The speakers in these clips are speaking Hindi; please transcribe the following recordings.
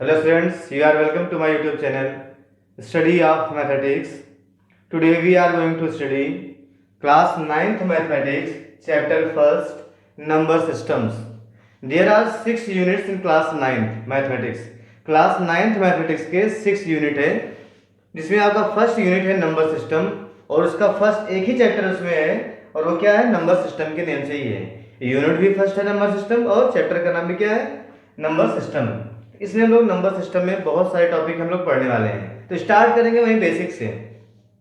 Hello students, you are welcome to my YouTube channel Study of Mathematics. Today we are going to study class 9th Mathematics chapter 1st Number Systems. There are 6 units in class 9th Mathematics. Class 9th Mathematics के 6 यूनिट है जिसमें आपका फर्स्ट यूनिट है नंबर सिस्टम और उसका फर्स्ट एक ही चैप्टर उसमें है और वो क्या है नंबर सिस्टम के नेम से ही है। यूनिट भी फर्स्ट है नंबर सिस्टम और चैप्टर का नाम भी क्या है नंबर सिस्टम। इसमें हम लोग नंबर सिस्टम में बहुत सारे टॉपिक हम लोग पढ़ने वाले हैं। तो स्टार्ट करेंगे वहीं बेसिक से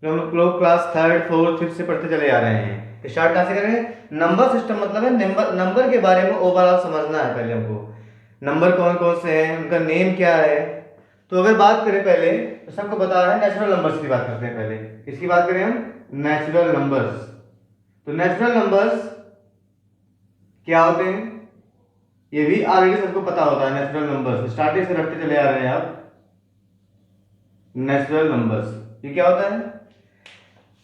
जो हम लोग क्लास 3rd 4th 5th से पढ़ते चले आ रहे हैं। स्टार्ट कहाँ से करेंगे? नंबर सिस्टम मतलब है नंबर के बारे में ओवरऑल समझना है। पहले हमको नंबर कौन कौन से हैं, उनका नेम क्या है। तो अगर बात करें पहले तो सबको बता रहा है नेचुरल नंबर्स की बात करते हैं। पहले किसकी बात करें हम? Natural numbers. तो नेचुरल नंबर्स क्या होते हैं ये भी ऑलरेडी सबको पता होता है। नेचुरल नंबर्स स्टार्टिंग से रखते चले आ रहे हैं आप। नेचुरल नंबर्स ये क्या होता है?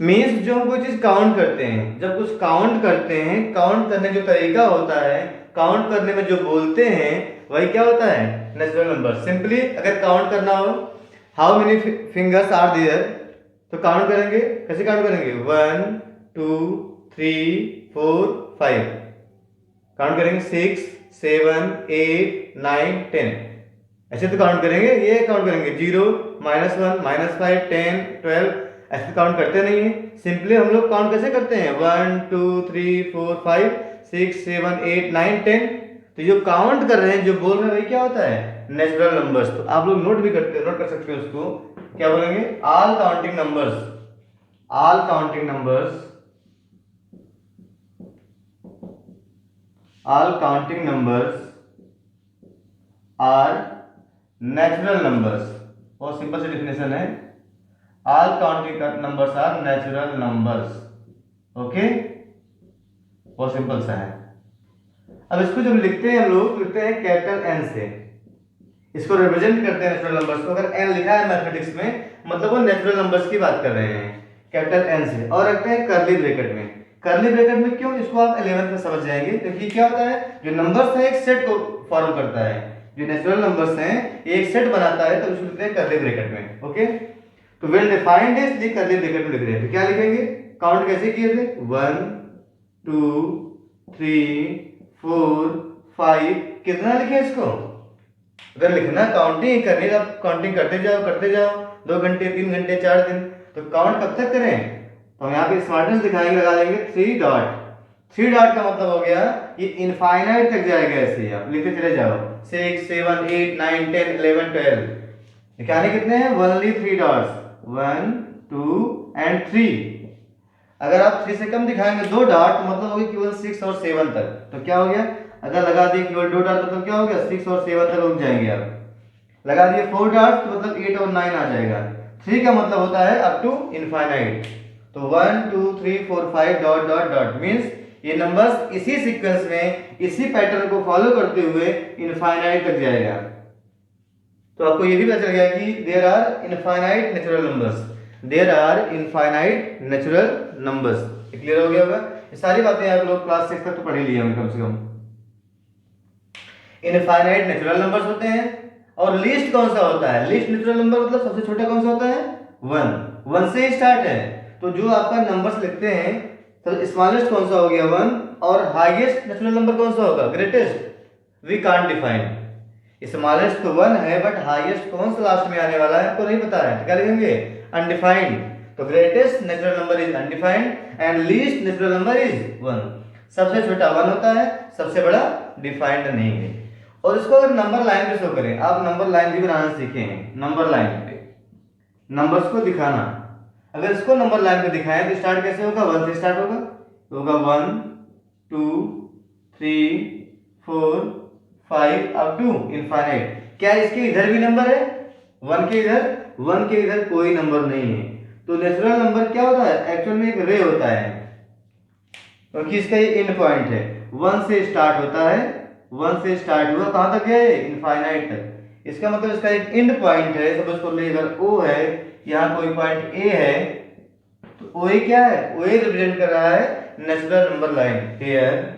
मीन्स जो हम कोई चीज काउंट करते हैं, जब कुछ काउंट करते हैं, काउंट करने जो तरीका होता है, काउंट करने में जो बोलते हैं वही क्या होता है नेचुरल नंबर। सिंपली अगर काउंट करना हो how many fingers are there तो काउंट करेंगे। कैसे काउंट करेंगे? 1 2 3 4 5 काउंट करेंगे। 6 7 8 9 10 ऐसे तो काउंट करेंगे। ये काउंट करेंगे 0 -1 -5 10 12 ऐसे काउंट करते नहीं है। सिंपली हम लोग काउंट कैसे करते हैं 1 2 3 4 5 6 7 8 9 10। तो जो काउंट कर रहे हैं, जो बोल रहे हैं वही क्या होता है नेचुरल नंबर्स। तो आप लोग नोट कर सकते हो उसको। क्या बोलेंगे? All counting numbers. All counting numbers, all counting numbers are natural numbers। बहुत सिंपल सी डेफिनेशन है। all counting numbers are natural numbers। Okay, बहुत सिंपल सा है। अब इसको जब लिखते हैं हम लोग लिखते हैं कैपिटल एन से। इसको रिप्रेजेंट करते हैं नेचुरल नंबर्स को। अगर एन लिखा है मैथमेटिक्स में मतलब वो नेचुरल नंबर्स की बात कर रहे हैं कैपिटल एन से। और रखते हैं कर्ली ब्रैकेट में। कर्ली ब्रैकेट में क्यों? इसको आप 11th में समझ जाएंगे। क्योंकि क्या होता है जो नंबर्स है एक सेट को फॉर्म करता है। जो नेचुरल नंबर्स हैं एक सेट बनाता है तो उसको लिखते हैं कर्ली ब्रैकेट में। ओके, तो वेल डिफाइंड है इसलिए कर्ली ब्रैकेट में लिख रहे हैं। तो क्या लिखेंगे? काउंट कैसे किए थे? 1 2 3 4 5 कितना लिखे इसको? अगर लिखना काउंटिंग करनी तो आप काउंटिंग करते जाओ 2 घंटे 3 घंटे 4 दिन। तो काउंट कब तक करें? तो हम यहाँ पे स्मार्टनेस दिखाएंगे, लगा देंगे 3 डॉट। 3 डॉट का मतलब हो गया ये इनफाइनाइट तक जाएगा। ऐसे ही आप लिखते चले जाओ 6 7 8 9 10 11 12। निकालने कितने हैं? Only 3 dots 1 2 and 3। अगर आप 3 से कम दिखाएंगे 2 डॉट मतलब होगी केवल 6 और 7 तक। तो क्या हो गया? अगर लगा दिए केवल 2 डॉट तो क्या हो गया 6 और 7 तक रुक जाएंगे आप। लगा दिए 4 डॉट तो मतलब 8 और 9 आ जाएगा। 3 का मतलब होता है अप टू इनफाइनाइट। तो 1 2 3 4 5 डॉट डॉट डॉट मींस ये नंबर्स इसी सीक्वेंस में इसी पैटर्न को फॉलो करते हुए इनफाइनाइट तक जाएगा। तो आपको ये भी पता चल गया कि there are infinite natural numbers. There are infinite natural numbers. Clear हो गया होगा? ये सारी बातें आप लोग क्लास 6 तक तो पढ़ ही लिए होंगे कम से कम। इनफाइनाइट नेचुरल नंबर्स होते हैं। और लीस्ट कौन सा होता है? लीस्ट नेचुरल नंबर मतलब सबसे छोटा कौन सा होता है? 1 से ही स्टार्ट है। तो जो आपका नंबर्स लिखते हैं तो स्मॉलेस्ट कौन सा हो गया 1 और हाईएस्ट नेचुरल नंबर कौन सा होगा? Greatest. We can't define. Smallest तो 1 है बट हाईएस्ट कौन सा लास्ट में आने वाला है आपको नहीं पता है। क्या लिखेंगे? अनडिफाइंड। तो greatest natural number is undefined and least natural number is 1। सबसे छोटा 1 होता है, सबसे बड़ा डिफाइंड नहीं है। और इसको अगर नंबर लाइन पे शो करें, आप नंबर लाइन भी बनाना सीखे हैं। नंबर लाइन पे नंबर्स को दिखाना, अगर इसको नंबर लाइन पे दिखाएं तो स्टार्ट कैसे होगा? 1 से स्टार्ट होगा। तो होगा 1 2 3 4 5 अप टू इनफाइनाइट। क्या इसके इधर भी नंबर है? 1 के इधर कोई नंबर नहीं है। तो नेचुरल नंबर क्या होता है? एक्चुअल में एक रे होता है क्योंकि इसका ये एंड पॉइंट है। 1 से स्टार्ट होता है, 1 से स्टार्ट हुआ कहां तक गया है? इनफाइनाइट तक। इसका मतलब इसका एक एंड पॉइंट है। सपोज कर लीजिए अगर O है, यहाँ कोई पॉइंट A है तो OA क्या है? OA रिप्रेजेंट कर रहा है natural number line. Here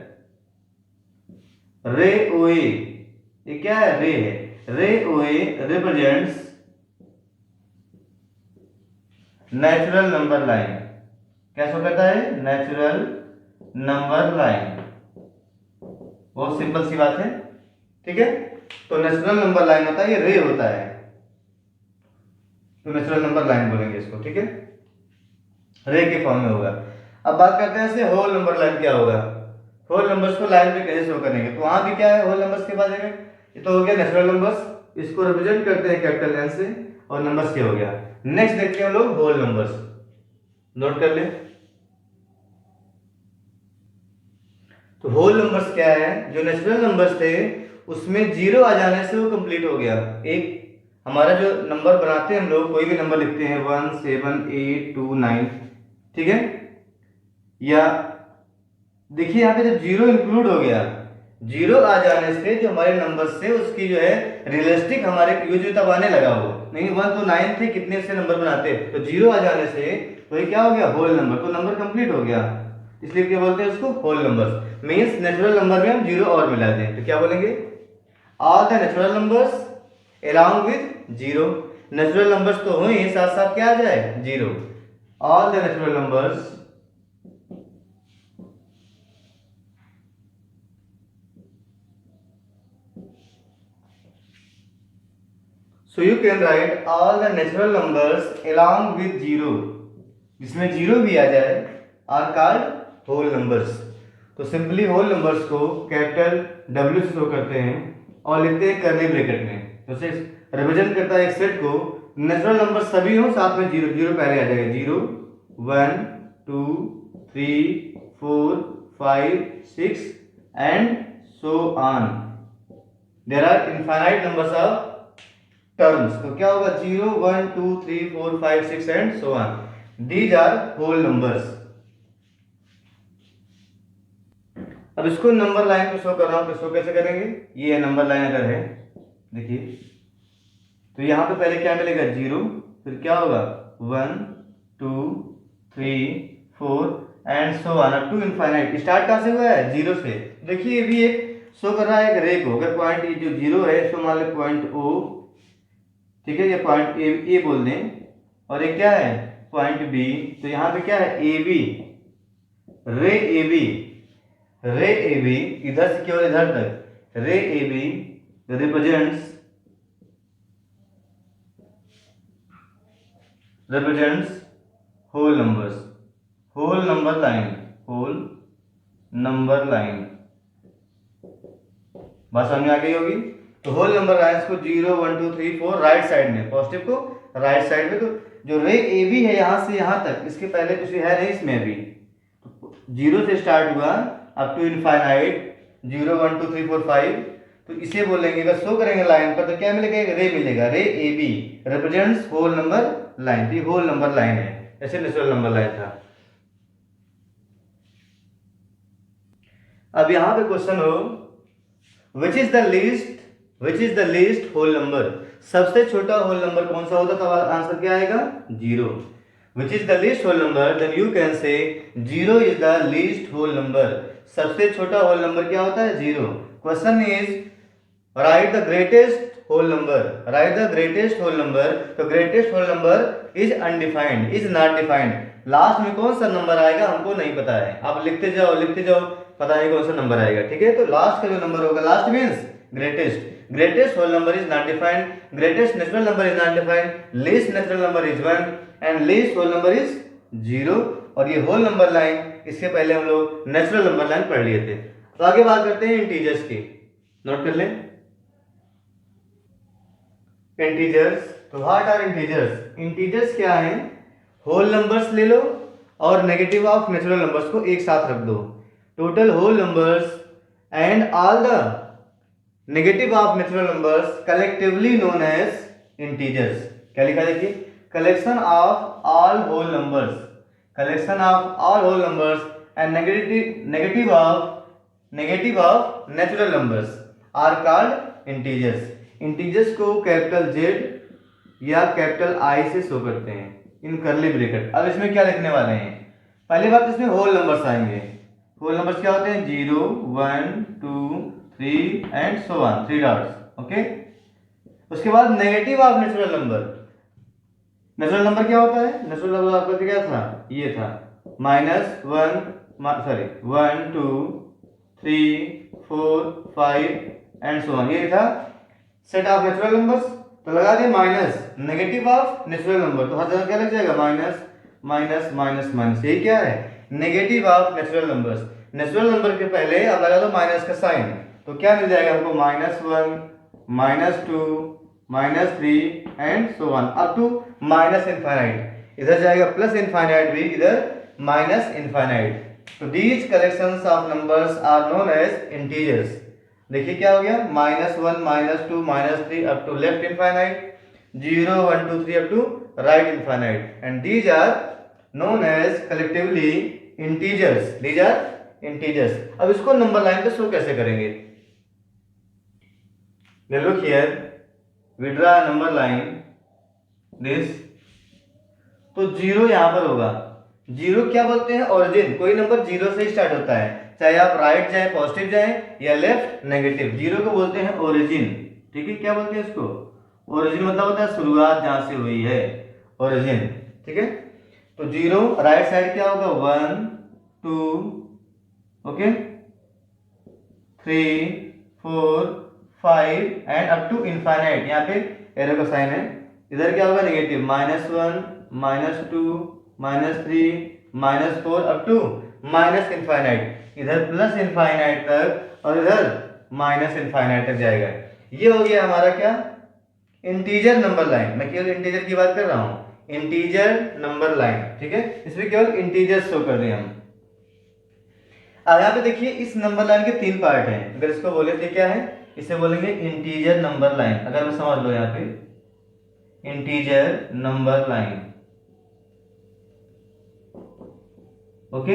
ray OA ये क्या है? रे है। Ray O A represents natural number line. क्या शो करता है? Natural number line. बहुत सिंपल सी बात है, ठीक है। तो नेचुरल नंबर लाइन होता है, ये रे होता है, तो नेचुरल नंबर लाइन बोलेंगे इसको, ठीक है, रे के फॉर्म में होगा। अब बात करते हैं इससे होल नंबर लाइन क्या होगा। होल नंबर्स को लाइन पे कैसे शो करेंगे, तो वहां भी क्या है होल नंबर्स के बारे में, ये तो हो गया नेचुरल नंबर्स, इसको रिप्रेजेंट करते हैं कैपिटल एन से, और नंबर्स क्या हो गया। नेक्स्ट देखते हैं हम लोग होल नंबर्स, नोट कर ले। तो होल नंबर्स क्या है, जो नेचुरल नंबर्स थे उसमें जीरो आ जाने से वो कंप्लीट हो गया। एक हमारा जो नंबर बनाते हैं हम लोग, कोई भी नंबर लिखते हैं 1 7 8 2 9, ठीक है, या देखिए यहाँ पे जब जीरो इंक्लूड हो गया, जीरो आ जाने से जो हमारे नंबर से उसकी जो है रियलिस्टिक हमारे यूज तब आने लगा, वो नहीं 1 to 9 थे, कितने से नंबर बनाते, तो जीरो आ जाने से तो ये क्या हो गया होल नंबर, तो नंबर कंप्लीट हो गया, इसलिए क्या बोलते हैं उसको whole numbers. Means natural number में हम जीरो और मिला दें तो क्या बोलेंगे, all the natural numbers along with zero. Natural numbers तो हुए, साथ साथ क्या आ जाए zero. All the natural numbers so you can write all the natural numbers along with zero, जिसमें जीरो भी आ जाए, आर कॉल्ड होल नंबर्स। तो सिंपली होल नंबर्स को कैपिटल W से शो करते हैं और लिखते हैं कर्ली ब्रैकेट में, तो रिप्रेजेंट करता है एक सेट को, नेचुरल नंबर सभी हो साथ में जीरो, जीरो पहले आ जाएगा, 0 1 2 3 4 5 6 and so on. There are infinite numbers of terms, तो क्या होगा 0 1 2 3 4 5 6 and so on, these are whole numbers. अब इसको नंबर लाइन पे शो कर रहा हूं, तो शो कैसे करेंगे, ये नंबर लाइन अगर है देखिए, तो यहां पे पहले क्या मिलेगा 0, फिर क्या होगा 1 2 3 4 and so on up to infinite. Start कहां से हुआ है, 0 से। देखिए ये भी एक शो कर रहा है एक रे को, अगर पॉइंट ये जो 0 है इसको मान ले पॉइंट O, ठीक है, ये पॉइंट ए बोल दें, और ये क्या है पॉइंट B, तो यहाँ पे क्या है AB, रे AB, रे AB इधर से केवल इधर तक, ray AB represents whole numbers, whole number line, whole number line. बात समझ में आ गई होगी। तो होल नंबर लाइन्स को 0 1 2 3 4 राइट साइड में, पॉजिटिव को राइट साइड में, तो जो रे ए बी है यहां से यहां तक, इसके पहले कुछ है नहीं इसमें अभी, तो 0 से स्टार्ट हुआ अप टू इनफाइनाइट 0 1 2 3 4 5, तो इसे बोलेंगे, अगर शो करेंगे लाइन पर तो क्या मिलेगा, रे मिलेगा, ray A B represents whole number line, तो ये होल नंबर लाइन है, ऐसे नेचुरल नंबर लाइन था। अब यहां पे क्वेश्चन हो which is the least whole number, सबसे छोटा होल नंबर कौन सा होता, तो आंसर क्या आएगा 0। which is the least whole number, then you can say 0 is the least whole number, सबसे छोटा होल नंबर क्या होता है 0। Question is write the greatest whole number, write the greatest whole number, तो greatest whole number is undefined, is not defined, last में कौन सा नंबर आएगा हमको नहीं पता है, आप लिखते जाओ पता नहीं कौन सा नंबर आएगा, ठीक है। तो लास्ट का जो नंबर होगा, last means greatest whole number is not defined, greatest natural number is not defined, least natural number is 1 and least whole number is 0। और ये होल नंबर लाइन, इसके पहले हम लोग नेचुरल नंबर लाइन पढ़ लिए थे। तो आगे बात करते हैं इंटीजर्स की, नोट कर लें इंटीजर्स। तो व्हाट आर इंटीजर्स, इंटीजर्स क्या है, होल नंबर्स ले लो और नेगेटिव ऑफ नेचुरल नंबर्स को एक साथ रख दो, total whole numbers and all the negative of natural numbers collectively known as integers. क्या लिखा देखिए, collection of all whole numbers, collection of all whole numbers and negative of natural numbers are called integers. Integers को कैपिटल Z या कैपिटल I से शो करते हैं इन कर्ली ब्रैकेट। अब इसमें क्या लिखने वाले हैं, पहली बात इसमें होल नंबर्स आएंगे, होल नंबर्स क्या होते हैं 0 1 2 3 and so on, 3 dots, okay. उसके बाद negative of natural number. Natural number क्या होता है? नेचुरल नंबर आपका क्या था? ये था -1, 2, 3, 4, 5 एंड सो ऑन। ये था सेट ऑफ नेचुरल नंबर्स। तो लगा दिए minus negative of natural number, तो हर जगह क्या लग जाएगा? Minus minus minus minus. ये क्या है? Negative of natural numbers. Natural number के पहले अब लगा दो माइनस का साइन, तो क्या मिल जाएगा हमको? -1, -2, -3 and so on up to minus infinite. इधर जाएगा प्लस इनफाइनाइट भी, इधर माइनस इनफाइनाइट। तो these collections of numbers are known as integers. देखिए क्या हो गया? -1, -2, -3 up to left infinite, 0, 1, 2, 3 up to right infinite, and these are known as collectively integers. These are integers. अब इसको नंबर लाइन पे शो कैसे करेंगे? look here, we draw a number line this. तो जीरो यहां पर होगा। जीरो क्या बोलते हैं? ओरिजिन। कोई नंबर जीरो से स्टार्ट होता है, चाहे आप राइट जाए, पॉजिटिव जाए या लेफ्ट नेगेटिव, जीरो को बोलते हैं ओरिजिन। ठीक है, क्या बोलते हैं इसको? ओरिजिन मतलब होता है शुरुआत जहां से हुई है, ओरिजिन। ठीक है, तो जीरो राइट साइड क्या होगा? 1, 2, okay, 3, 4, 5 and up to infinite. यहाँ पे एरो का साइन है। इधर क्या होगा? Negative, -1, -2, -3, -4 up to minus infinite. इधर प्लस इनफाइनाइट तक और इधर माइनस इनफाइनाइट तक जाएगा। ये हो गया हमारा क्या? Integer number line. मैं केवल इंटीजर की बात कर रहा हूं, इंटीजर नंबर लाइन। ठीक है, इसमें केवल इंटीजर शो कर रहे हैं हम। अब यहाँ पे देखिए इस नंबर लाइन के 3 पार्ट हैं। अगर इसको बोले तो क्या है? इसे बोलेंगे इंटीजर नंबर लाइन। अगर मैं समझ लो यहाँ पे integer number line, okay,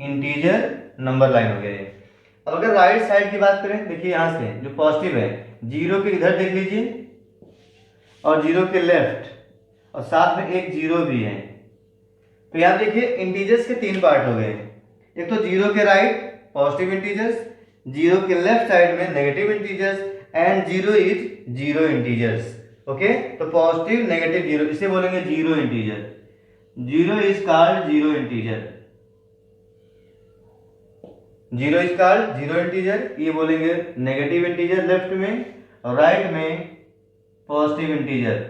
integer number line हो गया ये। अब अगर राइट साइड की बात करें, देखिए यहां से जो पॉजिटिव है, जीरो के इधर देख लीजिए और जीरो के लेफ्ट, और साथ में एक जीरो भी है। तो यहां देखिए इंटीजर्स के 3 पार्ट हो गए। एक तो जीरो के राइट पॉजिटिव इंटीजर्स, जीरो के लेफ्ट साइड में negative integers, and zero is zero integers. Okay, तो पॉजिटिव नेगेटिव जीरो, इसे बोलेंगे zero integer. Zero is called zero integer. Zero is called zero integer. ये बोलेंगे नेगेटिव इंटीजर लेफ्ट में, और राइट में पॉजिटिव इंटीजर।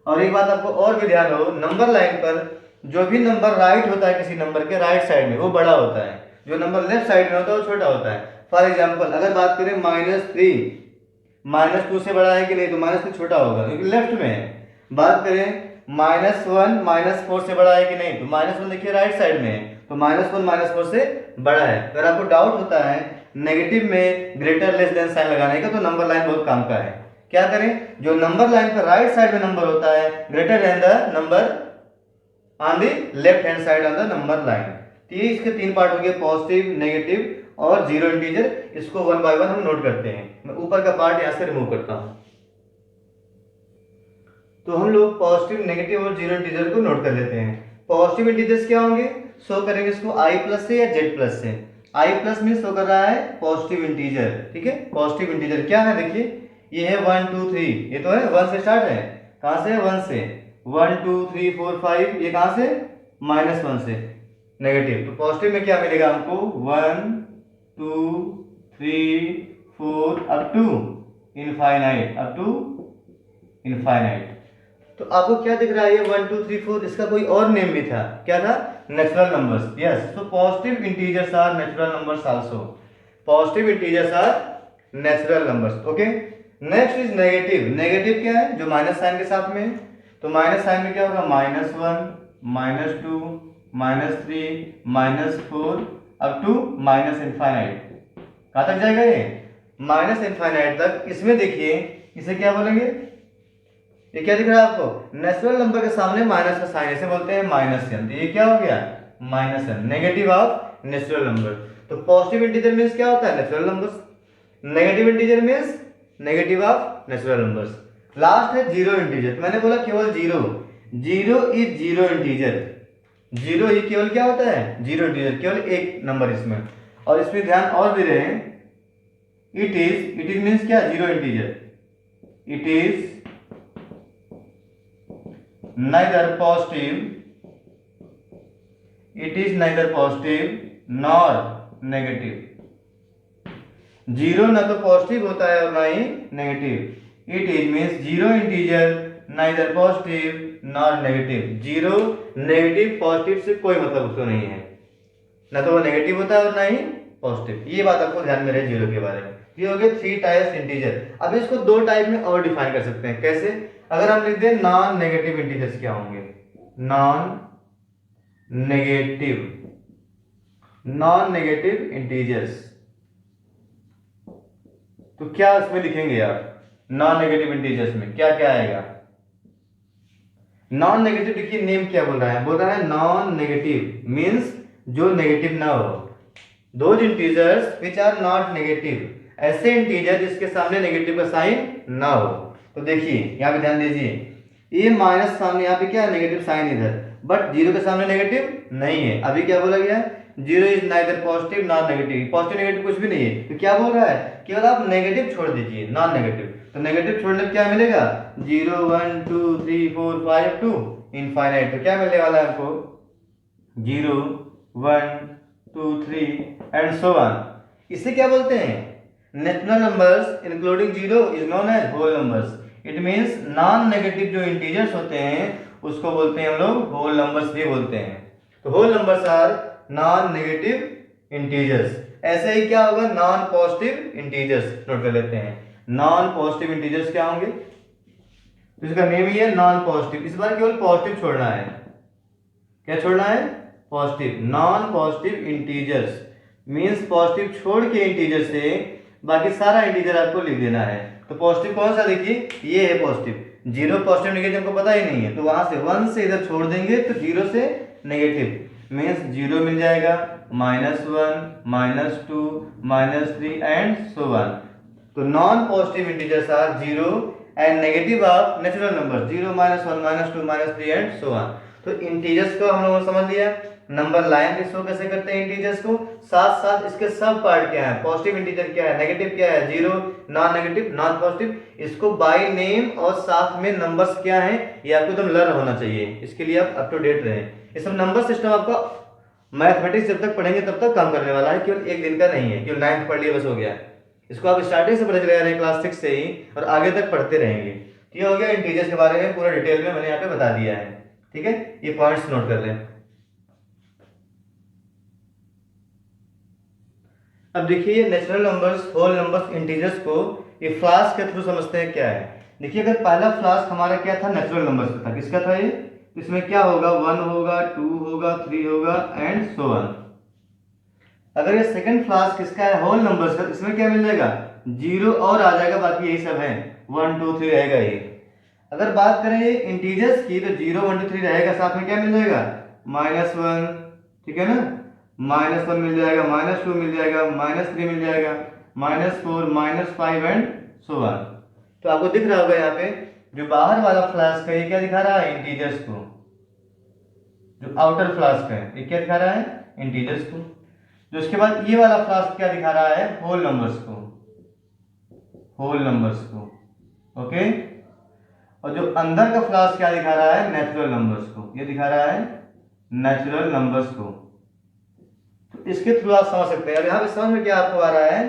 और एक बात आपको और भी ध्यान हो, नंबर लाइन पर जो भी नंबर राइट होता है किसी नंबर के राइट साइड में, वो बड़ा होता है। जो नंबर लेफ्ट साइड में होता है वो छोटा होता है। फॉर एग्जांपल अगर बात करें -3, -2 से बड़ा है कि नहीं? तो -3 छोटा होगा क्योंकि लेफ्ट में है। बात करें -1 -4 से बड़ा है कि नहीं? तो -1 देखिए राइट साइड में है, तो -1 -4 से बड़ा है। अगर आपको डाउट होता है नेगेटिव में ग्रेटर लेस देन साइन लगाने का, तो नंबर लाइन बहुत काम का है। क्या करें? जो नंबर लाइन पर राइट साइड में नंबर होता है, greater than the number on the left hand side on the number line. तो ये इसके 3 पार्ट हो गए, पॉजिटिव, नेगेटिव और जीरो इंटीजर। इसको 1 बाय 1 हम नोट करते हैं। मैं ऊपर का पार्ट यहां से रिमूव करता हूं। तो हम लोग पॉजिटिव, नेगेटिव और जीरो इंटीजर को नोट कर लेते हैं। पॉजिटिव इंटीजर्स क्या होंगे? शो करेंगे इसको i प्लस से या z प्लस से। i प्लस मीन शो कर रहा है पॉजिटिव इंटीजर। ठीक है, पॉजिटिव इंटीजर क्या है? देखिए ये है 1, 2, 3, ये तो है 1 से स्टार्ट है। कहां से? 1 से। 1, 2, 3, 4, 5, ये कहां से? -1 से। नेगेटिव, तो पॉजिटिव में क्या मिलेगा हमको? 1, 2, 3, 4 up to infinite, up to infinite. तो आपको क्या दिख रहा है? ये 1, 2, 3, 4, इसका कोई और नेम भी था। क्या था? Natural numbers. Yes, so positive integers are natural numbers also. Positive integers are natural numbers. Okay, next is negative. Negative क्या है? जो माइनस साइन के साथ में। तो माइनस साइन में क्या होगा? -1, -2, -3, -4 अप टू माइनस इनफाइनाइट। कहां तक जाएगा ये? माइनस इनफाइनाइट तक। इसमें देखिए इसे क्या बोलेंगे? ये क्या दिख रहा है आपको? नेचुरल नंबर के सामने माइनस का साइन, इसे बोलते हैं -n। तो ये क्या हो गया? -n, negative of natural number. तो पॉजिटिव इंटीजर मींस क्या होता है? Natural numbers. Negative integer means negative of natural numbers. Last है जीरो इंटीजर। तो मैंने बोला केवल zero. Zero is zero integer. Zero ही केवल क्या होता है? जीरो इंटीजर, केवल एक नंबर इसमें। और इसमें ध्यान और भी रहे, इट इज मींस क्या? Zero integer. It is neither positive, it is neither positive nor negative. Zero ना तो पॉजिटिव होता है और ना ही negative. It is means zero integer neither positive nor negative. Zero negative positive से कोई मतलब उसको नहीं है, ना तो वो नेगेटिव होता है और ना ही पॉजिटिव। ये बात आपको ध्यान में रहे जीरो के बारे में। ये हो गए 3 टाइप्स इंटीजर। अब इसको 2 टाइप में और डिफाइन कर सकते हैं। कैसे? अगर हम लिख दें नॉन नेगेटिव इंटीजर्स क्या होंगे? नॉन नेगेटिव इंटीजर्स, तो क्या इसमें लिखेंगे आप? नॉन नेगेटिव इंटीजर्स में क्या क्या आएगा? नॉन नेगेटिव, देखिए नेम क्या बोल रहा है? बोल रहा है नॉन नेगेटिव मीन्स जो नेगेटिव ना हो। Those integers which are not negative, ऐसे इंटीजर जिसके सामने नेगेटिव का साइन ना हो। तो देखिए यहाँ पे ध्यान दीजिए, ये माइनस सामने यहाँ पे क्या है? नेगेटिव साइन इधर, बट जीरो के सामने नेगेटिव नहीं है। अभी क्या बोला गया है? Zero is neither positive non negative. Positive negative कुछ भी नहीं है, तो क्या बोल रहा है? केवल आप नेगेटिव छोड़ दीजिए, नॉन नेगेटिव। तो नेगेटिव छोड़ने पर क्या मिलेगा? 0 1 2 3 4 5 टू इनफाइनाइट। तो क्या मिलने वाला है आपको? 0 1 2 3 एंड सो ऑन। इसे क्या बोलते हैं? Natural numbers including zero is known as whole numbers. It means non negative जो इंटीजर्स होते हैं उसको बोलते हैं हम लोग होल नंबर्स भी बोलते हैं। तो whole numbers are non negative integers. ऐसे ही क्या होगा? Non positive integers. नोट कर लेते हैं, नॉन पॉजिटिव इंटीजर्स क्या होंगे? तो इसका नेम ही है नॉन पॉजिटिव। इस बार केवल पॉजिटिव छोड़ना है। क्या छोड़ना है? Positive. Non positive integers means positive छोड़ के इंटीजर से बाकी सारा इंटीजर आपको लिख देना है। तो पॉजिटिव कौन सा? देखिए ये है पॉजिटिव। जीरो पॉजिटिव नेगेटिव हमको पता ही नहीं है, तो वहां से 1 से इधर छोड़ देंगे तो जीरो से नेगेटिव मीन्स जीरो मिल जाएगा, -1 -2 -3 एंड सो ऑन। तो non positive integers are zero and negative of natural number 0 -1 -2 -3 and so on. तो इंटीजर्स को हम लोगों ने समझ लिया, नंबर लाइन में शो कैसे करते हैं इंटीजर्स को, साथ साथ इसके सब पार्ट क्या है, पॉजिटिव इंटीजर क्या है, नेगेटिव क्या है, zero, non negative, non positive, इसको बाय नेम और साथ में नंबर्स क्या है ये आपको एकदम लर्न होना चाहिए। इसके लिए आप अप टू डेट रहें। ये सब नंबर सिस्टम आपका मैथमेटिक्स जब तक पढ़ेंगे तब तक काम करने वाला है, केवल एक दिन का नहीं है, केवल 9th पढ़ लिए बस हो गया। इसको आप स्टार्टिंग से पढ़ चले जा रहे हैं क्लास 6 से ही और आगे तक पढ़ते रहेंगे। ये हो गया इंटीजर्स के बारे में पूरा डिटेल में मैंने यहाँ पे बता दिया है। ठीक है, ये पॉइंट्स नोट कर लें। अब देखिए natural numbers, whole numbers, integers को ये फ्लास्क के थ्रू समझते हैं क्या है। देखिए अगर पहला फ्लास्क हमारा क्या था, नेचुरल नंबर्स का था, किसका था ये? इसमें क्या होगा, 1 होगा, 2 होगा, 3 होगा एंड सो ऑन। अगर ये सेकंड फ्लास्क किसका है, होल नंबर्स का, इसमें क्या मिल जाएगा, 0 और आ जाएगा, बाकी यही सब है, 1 2 3 रहेगा ये। अगर बात करें ये इंटीजर्स की तो 0 1 2 3 रहेगा, साथ में क्या मिल जाएगा, -1, ठीक है ना, -1 मिल जाएगा, -2 मिल जाएगा, -3 मिल जाएगा, -4 -5 एंड सो ऑन। तो आपको दिख रहा होगा यहाँ पे जो बाहर वाला फ्लास्क है ये क्या दिखा रहा है, इंटीजर्स को। जो आउटर फ्लास्क है ये क्या दिखा रहा है, इंटीजर्स को। जो उसके बाद ये वाला फ्लास्क क्या दिखा रहा है, होल नंबर्स को, होल नंबर्स को। ओके, और जो अंदर का फ्लास्क क्या दिखा रहा है, नेचुरल नंबर्स को। ये दिखा रहा है नेचुरल नंबर्स को। तो इसके थ्रू आप समझ सकते हैं। अब यहाँ पे समझ में क्या आपको आ रहा है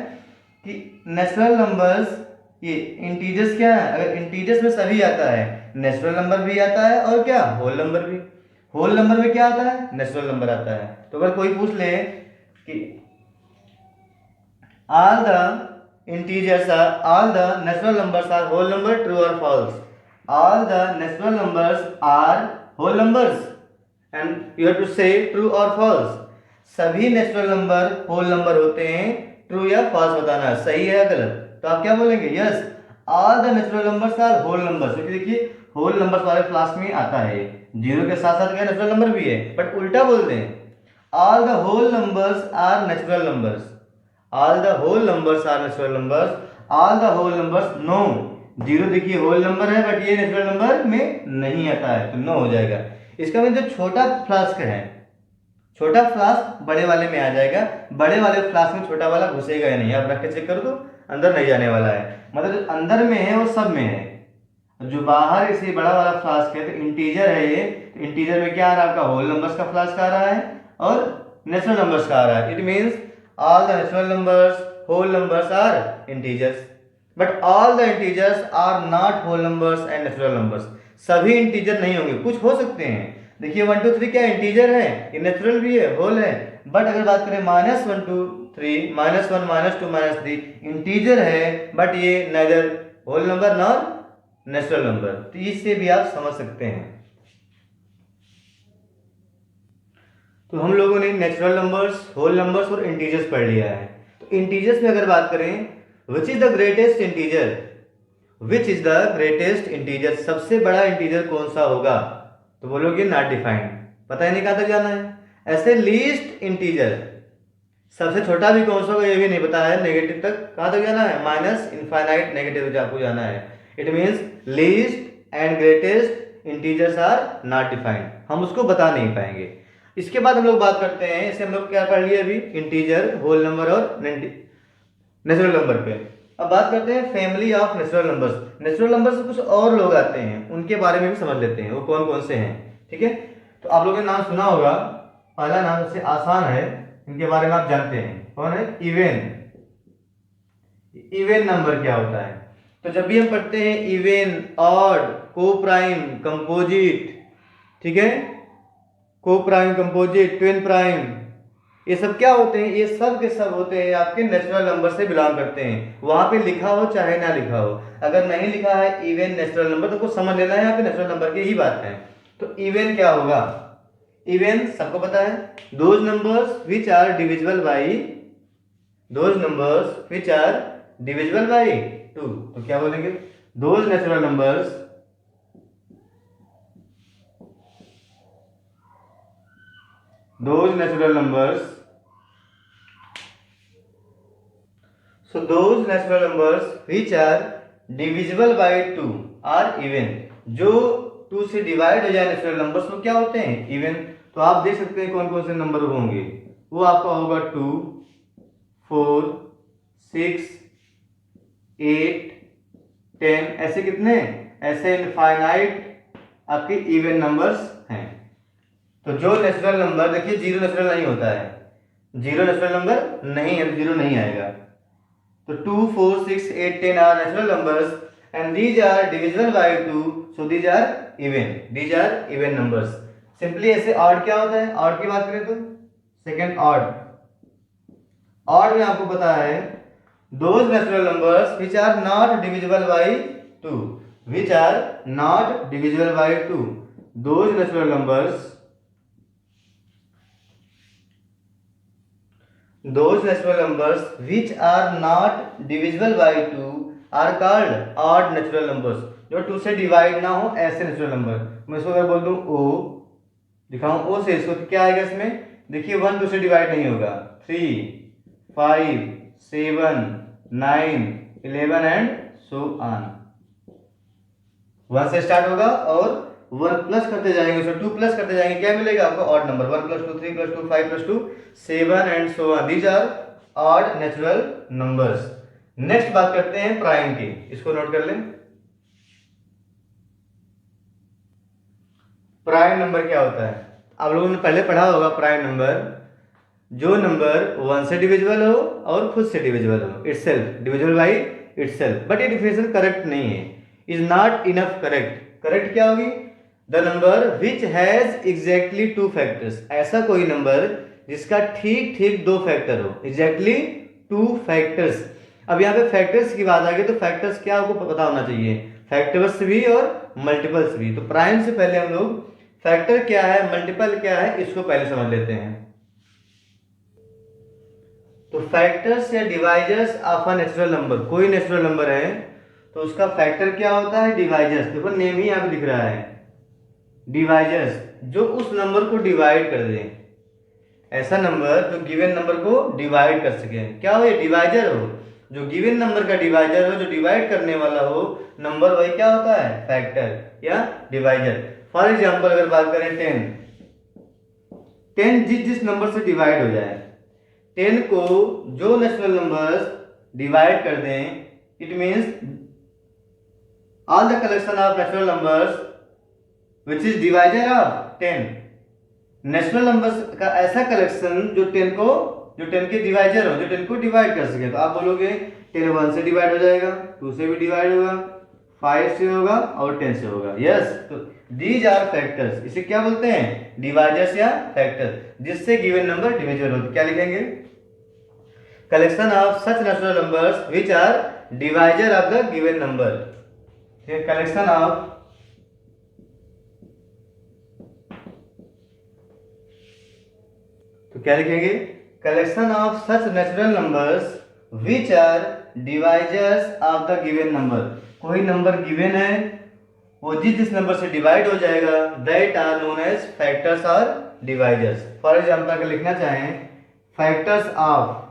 कि नेचुरल नंबर्स, ये इंटीजर्स क्या है, अगर इंटीजर्स में सभी आता है, नेचुरल नंबर भी आता है और क्या, होल नंबर भी। होल नंबर में क्या आता है, नेचुरल नंबर आता है। तो अगर कोई पूछ ले कि all the integers are, all the natural numbers are whole number, true or false? All the natural numbers are whole numbers and you have to say true or false. सभी नेचुरल नंबर होल नंबर होते हैं, ट्रू या फॉल्स बताना है, सही है या गलत। तो आप क्या बोलेंगे, yes all the natural numbers are whole numbers. क्योंकि देखिए होल नंबर्स वाले फ्लास्क में आता है, जीरो के साथ साथ क्या नेचुरल नंबर भी है, बट उल्टा बोलते हैं, all the whole numbers are natural numbers, all the whole numbers are natural numbers, all the whole numbers no. Zero देखिए होल नंबर है बट ये नेचुरल नंबर में नहीं आता है, तो नो हो जाएगा। इसका मतलब जो छोटा फ्लास्क है, छोटा फ्लास्क बड़े वाले में आ जाएगा, बड़े वाले फ्लास्क में छोटा वाला घुसेगा या नहीं। आप रख के चेक करो तो अंदर नहीं जाने वाला है, मतलब जो अंदर में है वो सब में है, जो बाहर इसे बड़ा वाला फ्लास्क है तो इंटीजर है ये, तो इंटीजर में क्या आ रहा है आपका होल नंबर्स का फ्लास्क आ रहा है और नेचुरल नंबर्स का आ रहा है। It means all the natural numbers whole numbers are integers, but all the integers are not whole numbers and natural numbers. सभी इंटीजर नहीं होंगे, कुछ हो सकते हैं। देखिए 1 2 3 क्या इंटीजर है, ये नेचुरल भी है, होल है, बट अगर बात करें -1 2 3 -1 -2 -3 इंटीजर है, बट ये neither whole number nor natural number. तो इससे भी आप समझ सकते हैं। तो हम लोगों ने नेचुरल नंबर्स, होल नंबर्स और इंटीजर्स पढ़ लिया है। तो इंटीजर्स में अगर बात करें, which is the greatest integer, which is the greatest integer, सबसे बड़ा इंटीजर कौन सा होगा, तो बोलोगे नॉट डिफाइंड, पता ही नहीं कहां तक जाना है। ऐसे लीस्ट इंटीजर, सबसे छोटा भी कौन सा होगा ये भी नहीं पता है, नेगेटिव तक कहां तक जाना है, माइनस इनफाइनाइट नेगेटिव तक आपको जाना है। It means least and greatest integers are not defined, हम उसको बता नहीं पाएंगे। इसके बाद हम लोग बात करते हैं, इसे हम लोग क्या पढ़ लिए अभी, इंटीजर, होल नंबर और नेचुरल नंबर पे। अब बात करते हैं family of natural numbers. Natural number से कुछ और लोग आते हैं, उनके बारे में भी समझ लेते हैं, वो कौन कौन से हैं, ठीक है। तो आप लोगों ने नाम सुना होगा, पहला नाम सबसे आसान है, इनके बारे में आप जानते हैं, कौन है, इवन। इवन नंबर क्या होता है, तो जब भी हम पढ़ते हैं इवन, ऑड, को प्राइम, कंपोजिट, ठीक है, को प्राइम, कंपोजिट, ट्विन प्राइम, ये सब क्या होते हैं, ये सब के सब होते हैं आपके नेचुरल नंबर से बिलोंग करते हैं। वहां पे लिखा हो चाहे ना लिखा हो, अगर नहीं लिखा है इवन नेचुरल नंबर तो कुछ समझ लेना है, यहाँ पे नेचुरल नंबर की ही बात है। तो इवन क्या होगा, इवन सबको पता है, those numbers which are divisible by, those numbers which are divisible by 2। तो क्या बोलेंगे, those natural numbers, those natural numbers, so those natural numbers which are divisible by 2 are even, जो 2 से डिवाइड हो जाए नेचुरल नंबर्स वो क्या होते हैं, इवन। तो आप देख सकते हैं कौन कौन से नंबर होंगे, वो आपका होगा 2 4 6 8 10, ऐसे कितने, ऐसे इनफाइनाइट आपके इवन नंबर्स हैं। तो जो नेचुरल नंबर, देखिए जीरो नेचुरल नहीं होता है, जीरो नेचुरल नंबर नहीं है, जीरो नहीं आएगा। तो 2 4 6 8 10 are natural numbers and these are divisible by 2, so these are even, these are even numbers. Simply ऐसे ऑड क्या होता है, ऑड की बात करें तो सेकंड ऑड, ऑड में आपको पता है those natural numbers which are not divisible by 2, which are not divisible by 2, those natural numbers, those natural numbers which are not divisible by 2 are called odd natural numbers, जो 2 से डिवाइड ना हो ऐसे नेचुरल नंबर। मैं इसको अगर बोल दूं O, दिखाऊं O से, इसको क्या आएगा इसमें, देखिए 1 2 से डिवाइड नहीं होगा, 3 5 7 9 11 एंड सो ऑन, 1 से स्टार्ट होगा और 1 प्लस करते जाएंगे, सो 2 प्लस करते जाएंगे, क्या मिलेगा आपको, odd number, 1 + 2 3 + 2 5 + 2 7 and so on, these are odd natural numbers. Next बात करते हैं प्राइम की, इसको नोट कर लें। प्राइम नंबर क्या होता है, आप लोगों ने पहले पढ़ा होगा, प्राइम नंबर जो नंबर 1 से डिविजिबल हो और खुद से डिविजिबल हो, itself divisible by itself, but ये डिफिनेशन करेक्ट नहीं है, is not enough correct. Correct क्या होगी, the number which has exactly 2 factors, ऐसा कोई नंबर जिसका ठीक ठीक 2 फैक्टर हो, एग्जैक्टली 2 फैक्टर्स। अब यहाँ पे फैक्टर्स की बात आ गई, तो फैक्टर्स क्या आपको पता होना चाहिए, फैक्टर्स भी और मल्टीपल्स भी। तो प्राइम से पहले हम लोग फैक्टर क्या है, मल्टीपल क्या है, इसको पहले समझ लेते हैं। तो फैक्टर्स या divisors of a natural number, कोई नेचुरल नंबर है तो उसका फैक्टर क्या होता है, डिवाइजर्स। देखो नेम ही यहाँ पे दिख रहा है, डिवाइजर्स, जो उस नंबर को डिवाइड कर दे, ऐसा नंबर जो गिवन नंबर को डिवाइड कर सके, क्या हो, ये डिवाइजर हो, जो गिवन नंबर का डिवाइजर हो, जो डिवाइड करने वाला हो नंबर, वही क्या होता है, फैक्टर या डिवाइजर। फॉर एग्जांपल अगर बात करें 10 जिस नंबर से डिवाइड हो जाए, 10 को जो नेचुरल नंबर्स डिवाइड कर दें, it means all the collection of natural numbers which is divisor of 10। Natural numbers का ऐसा कलेक्शन जो 10 के डिवाइजर हो, जो 10 को डिवाइड कर सके। तो आप बोलोगे 10 1 से डिवाइड हो जाएगा, 2 से भी डिवाइड होगा, 5 से होगा और 10 से होगा। यस, तो दीज आर फैक्टर्स, इसे क्या बोलते हैं, डिवाइजर्स या फैक्टर्स, जिससे गिवन नंबर डिविजिबल होता है। क्या लिखेंगे, collection of such natural numbers which are divisor of the given number. Collection of तो क्या लिखेंगे, collection of such natural numbers which are divisors of the given number. कोई नंबर गिवन है, वो जिस नंबर से डिवाइड हो जाएगा, that are known as factors और डिवाइजर्स। फॉर एग्जाम्पल अगर लिखना चाहें फैक्टर्स ऑफ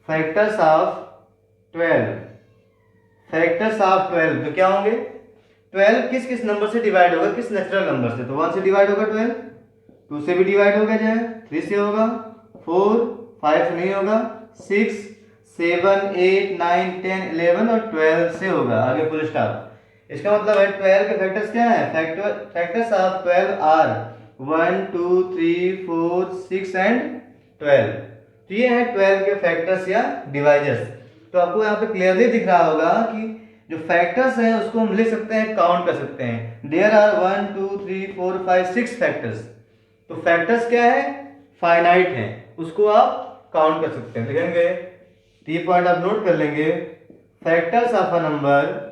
12, फैक्टर्स ऑफ 12 तो क्या होंगे, 12 किस किस नंबर से डिवाइड होगा, किस नेचुरल नंबर से, तो 1 से डिवाइड होगा 12, 2 से भी डिवाइड होगा जाए, 3 से होगा, 4, 5 से नहीं होगा, 6, 7, 8, 9, 10, 11 और 12 से होगा, आगे फुल स्टॉप। इसका मतलब है 12 के फैक्टर्स क्या है, फैक्टर्स ऑफ 12 आर 1, 2, 3, 4, 6 एंड 12। तो ये है 12 के फैक्टर्स या डिवाइजर्स। तो आपको यहाँ पे क्लियरली दिख रहा होगा कि जो फैक्टर्स हैं उसको हम लिख सकते हैं, काउंट कर सकते हैं। There are 1, 2, 3, 4, 5, 6 factors. तो फैक्टर्स क्या है, फाइनाइट है, उसको आप काउंट कर सकते हैं। लिखेंगे, तो ये पॉइंट आप नोट कर लेंगे, factors of a number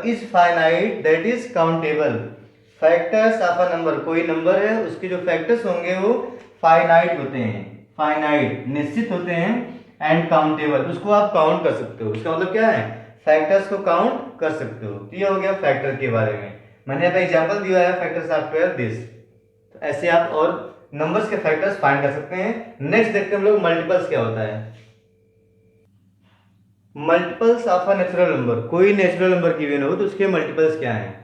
is finite that is countable. Factors of a number, कोई नंबर है उसके जो फैक्टर्स होंगे वो फाइनाइट होते हैं, फाइनाइट निश्चित होते हैं, एंड काउंटेबल, उसको आप काउंट कर सकते हो। इसका मतलब क्या है, फैक्टर्स को काउंट कर सकते हो। तो ये हो गया फैक्टर के बारे में। मैंने अब एग्जांपल दिया है फैक्टर्स ऑफ 12 दिस। तो ऐसे आप और नंबर्स के फैक्टर्स फाइंड कर सकते हैं। नेक्स्ट देखते हैं हम लोग मल्टीपल्स क्या होता है। Multiples of a natural number, कोई नेचुरल नंबर गिवन हो तो उसके मल्टीपल्स क्या हैं।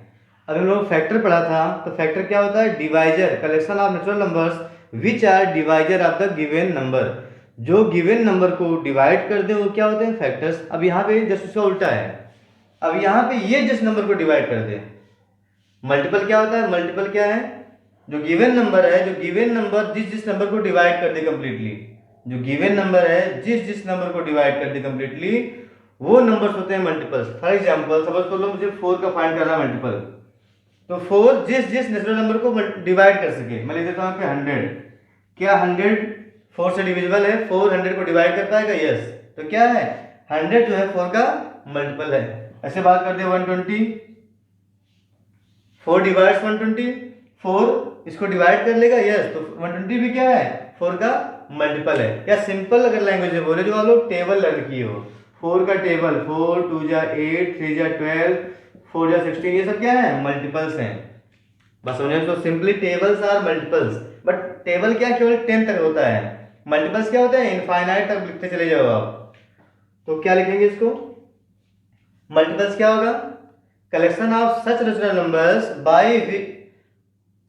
अगर हम लोग फैक्टर पढ़ा था तो फैक्टर क्या होता है, divisor, collection of natural numbers which are divisor of the given number. जो गिवन नंबर को डिवाइड कर दे वो क्या होते हैं, फैक्टर्स। अब यहाँ पे जस्ट उसका उल्टा है, अब यहाँ पे ये जिस नंबर को डिवाइड कर दे, मल्टीपल क्या होता है, मल्टीपल क्या है, जो गिवन नंबर है, जो गिवन नंबर जिस नंबर को डिवाइड कर दे कंप्लीटली, जो गिवन नंबर है जिस नंबर को डिवाइड कर दे कंप्लीटली, वो नंबर्स होते हैं मल्टीपल्स। फॉर एग्जांपल सपोज कर लो मुझे 4 का फाइंड करना है मल्टीपल, तो 4 जिस नेचुरल नंबर को डिवाइड कर सके, मैं लिख देता हूँ पे 100। क्या 100 4 से डिविजिबल है, 4 100 को डिवाइड कर पाएगा, यस। तो क्या है, 100 जो है 4 का मल्टीपल है। ऐसे बात करते हैं 120, 4 डिवाइड्स 120, 4 इसको डिवाइड कर लेगा, यस। तो 120 भी क्या है, 4 का मल्टीपल है। या सिंपल अगर लैंग्वेज में बोले, जो आप लोग टेबल लर्न किए हो, 4 का टेबल, 4 2 जा 8, 3 जा 12, 4 जा 16, ये सब क्या है, मल्टीपल्स हैं। बस समझे, तो simply tables are multiples. But table क्या केवल 10 तक होता है, मल्टीपल्स क्या होता है, इनफाइनाइट तक लिखते चले जाओ आप। तो क्या लिखेंगे इसको, मल्टीपल्स क्या होगा, collection of such natural numbers by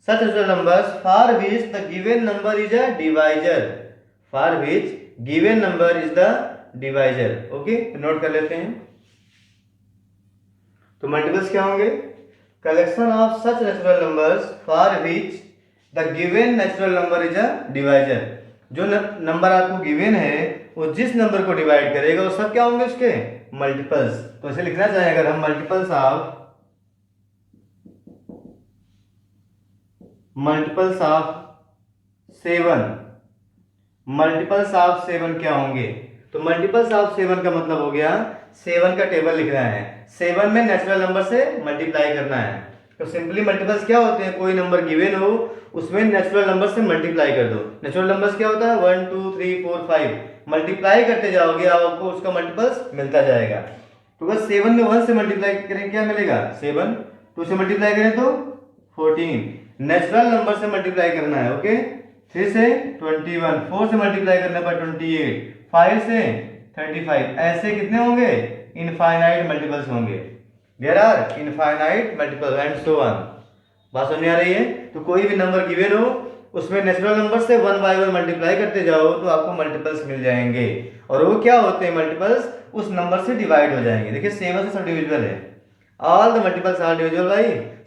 such natural numbers for which the given number is a divisor, for which given number is the divisor। Okay, note कर लेते हैं। तो मल्टीपल्स क्या होंगे, collection of such natural numbers for which the given natural number is a divisor। जो नंबर आपको गिवन है वो जिस नंबर को डिवाइड करेगा वो सब क्या होंगे उसके मल्टीपल्स। तो ऐसे लिखना चाहें अगर हम multiples of multiples of 7, multiples of 7 क्या होंगे, तो मल्टीपल्स ऑफ 7 का मतलब हो गया 7 का टेबल लिखना है, 7 में नेचुरल नंबर से मल्टीप्लाई करना है। तो सिंपली मल्टीपल्स क्या होते हैं, कोई नंबर गिवन हो उसमें नेचुरल नंबर से मल्टीप्लाई कर दो। नेचुरल नंबर्स क्या होता है, 1 2 3 4 5, मल्टीप्लाई करते जाओगे आपको उसका मल्टीपल्स मिलता जाएगा। तो बस 7 में 1 से मल्टीप्लाई करें क्या मिलेगा 7, 2 से मल्टीप्लाई करें तो 14, नेचुरल नंबर से मल्टीप्लाई करना है, ओके। 3 से 21, 4 से मल्टीप्लाई करने पर 28, 5 से 35, ऐसे कितने होंगे, इनफाइनाइट मल्टीपल्स होंगे। There are infinite multiple and so on. बात समझ आ रही है। तो कोई भी नंबर गिवन हो उसमें नेचुरल नंबर से 1 बाय 1 मल्टीप्लाई करते जाओ तो आपको मल्टीपल्स मिल जाएंगे, और वो क्या होते हैं मल्टीपल्स, उस नंबर से डिवाइड हो जाएंगे। देखिए 7 से सब डिविजिबल है, all the multiples are divisible by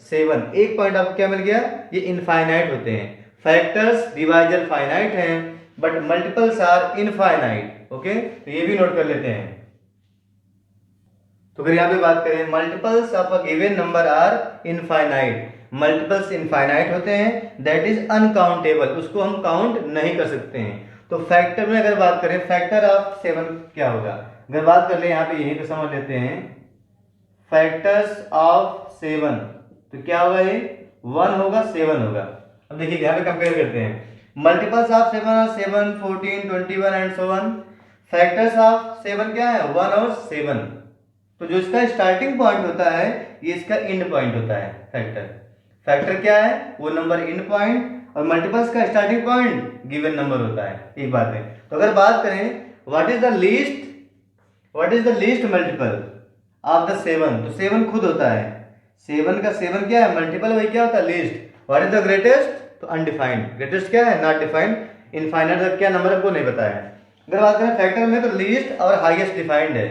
7। एक पॉइंट आपको क्या मिल गया, ये इनफाइनाइट होते हैं। फैक्टर्स डिवाइजर फाइनाइट हैं but multiples are infinite. Okay, तो ये भी नोट कर लेते हैं। तो अगर यहाँ पे बात करें multiples of a given number are infinite, multiples infinite होते हैं, दैट इज अनकाउंटेबल, उसको हम काउंट नहीं कर सकते हैं। तो फैक्टर में अगर बात करें, फैक्टर ऑफ 7 क्या होगा, अगर बात कर ले यहाँ पे यहीं पे समझ लेते हैं, फैक्टर्स ऑफ 7 तो क्या होगा, ये 1 होगा 7 होगा। अब देखिए यहाँ पे कंपेयर करते हैं, multiples of 7 are 7, 14, 21 and so on. Factors of 7 क्या है, 1 और 7। तो जो इसका स्टार्टिंग पॉइंट होता है ये इसका एंड पॉइंट होता है। फैक्टर क्या है, वो नंबर एंड पॉइंट, और मल्टीपल्स का स्टार्टिंग पॉइंट गिवन नंबर होता है। एक बात है। तो अगर बात करें what is the least multiple of the 7, तो 7 खुद होता है, 7 का 7 क्या है मल्टीपल, वही क्या होता है least. What is the greatest, तो अनडिफाइंड, ग्रेटेस्ट क्या है नॉट डिफाइंड, इनफाइनाइट तक क्या नंबर है वो नहीं बताया है। अगर बात करें फैक्टर में तो लीस्ट और हाईएस्ट डिफाइंड है।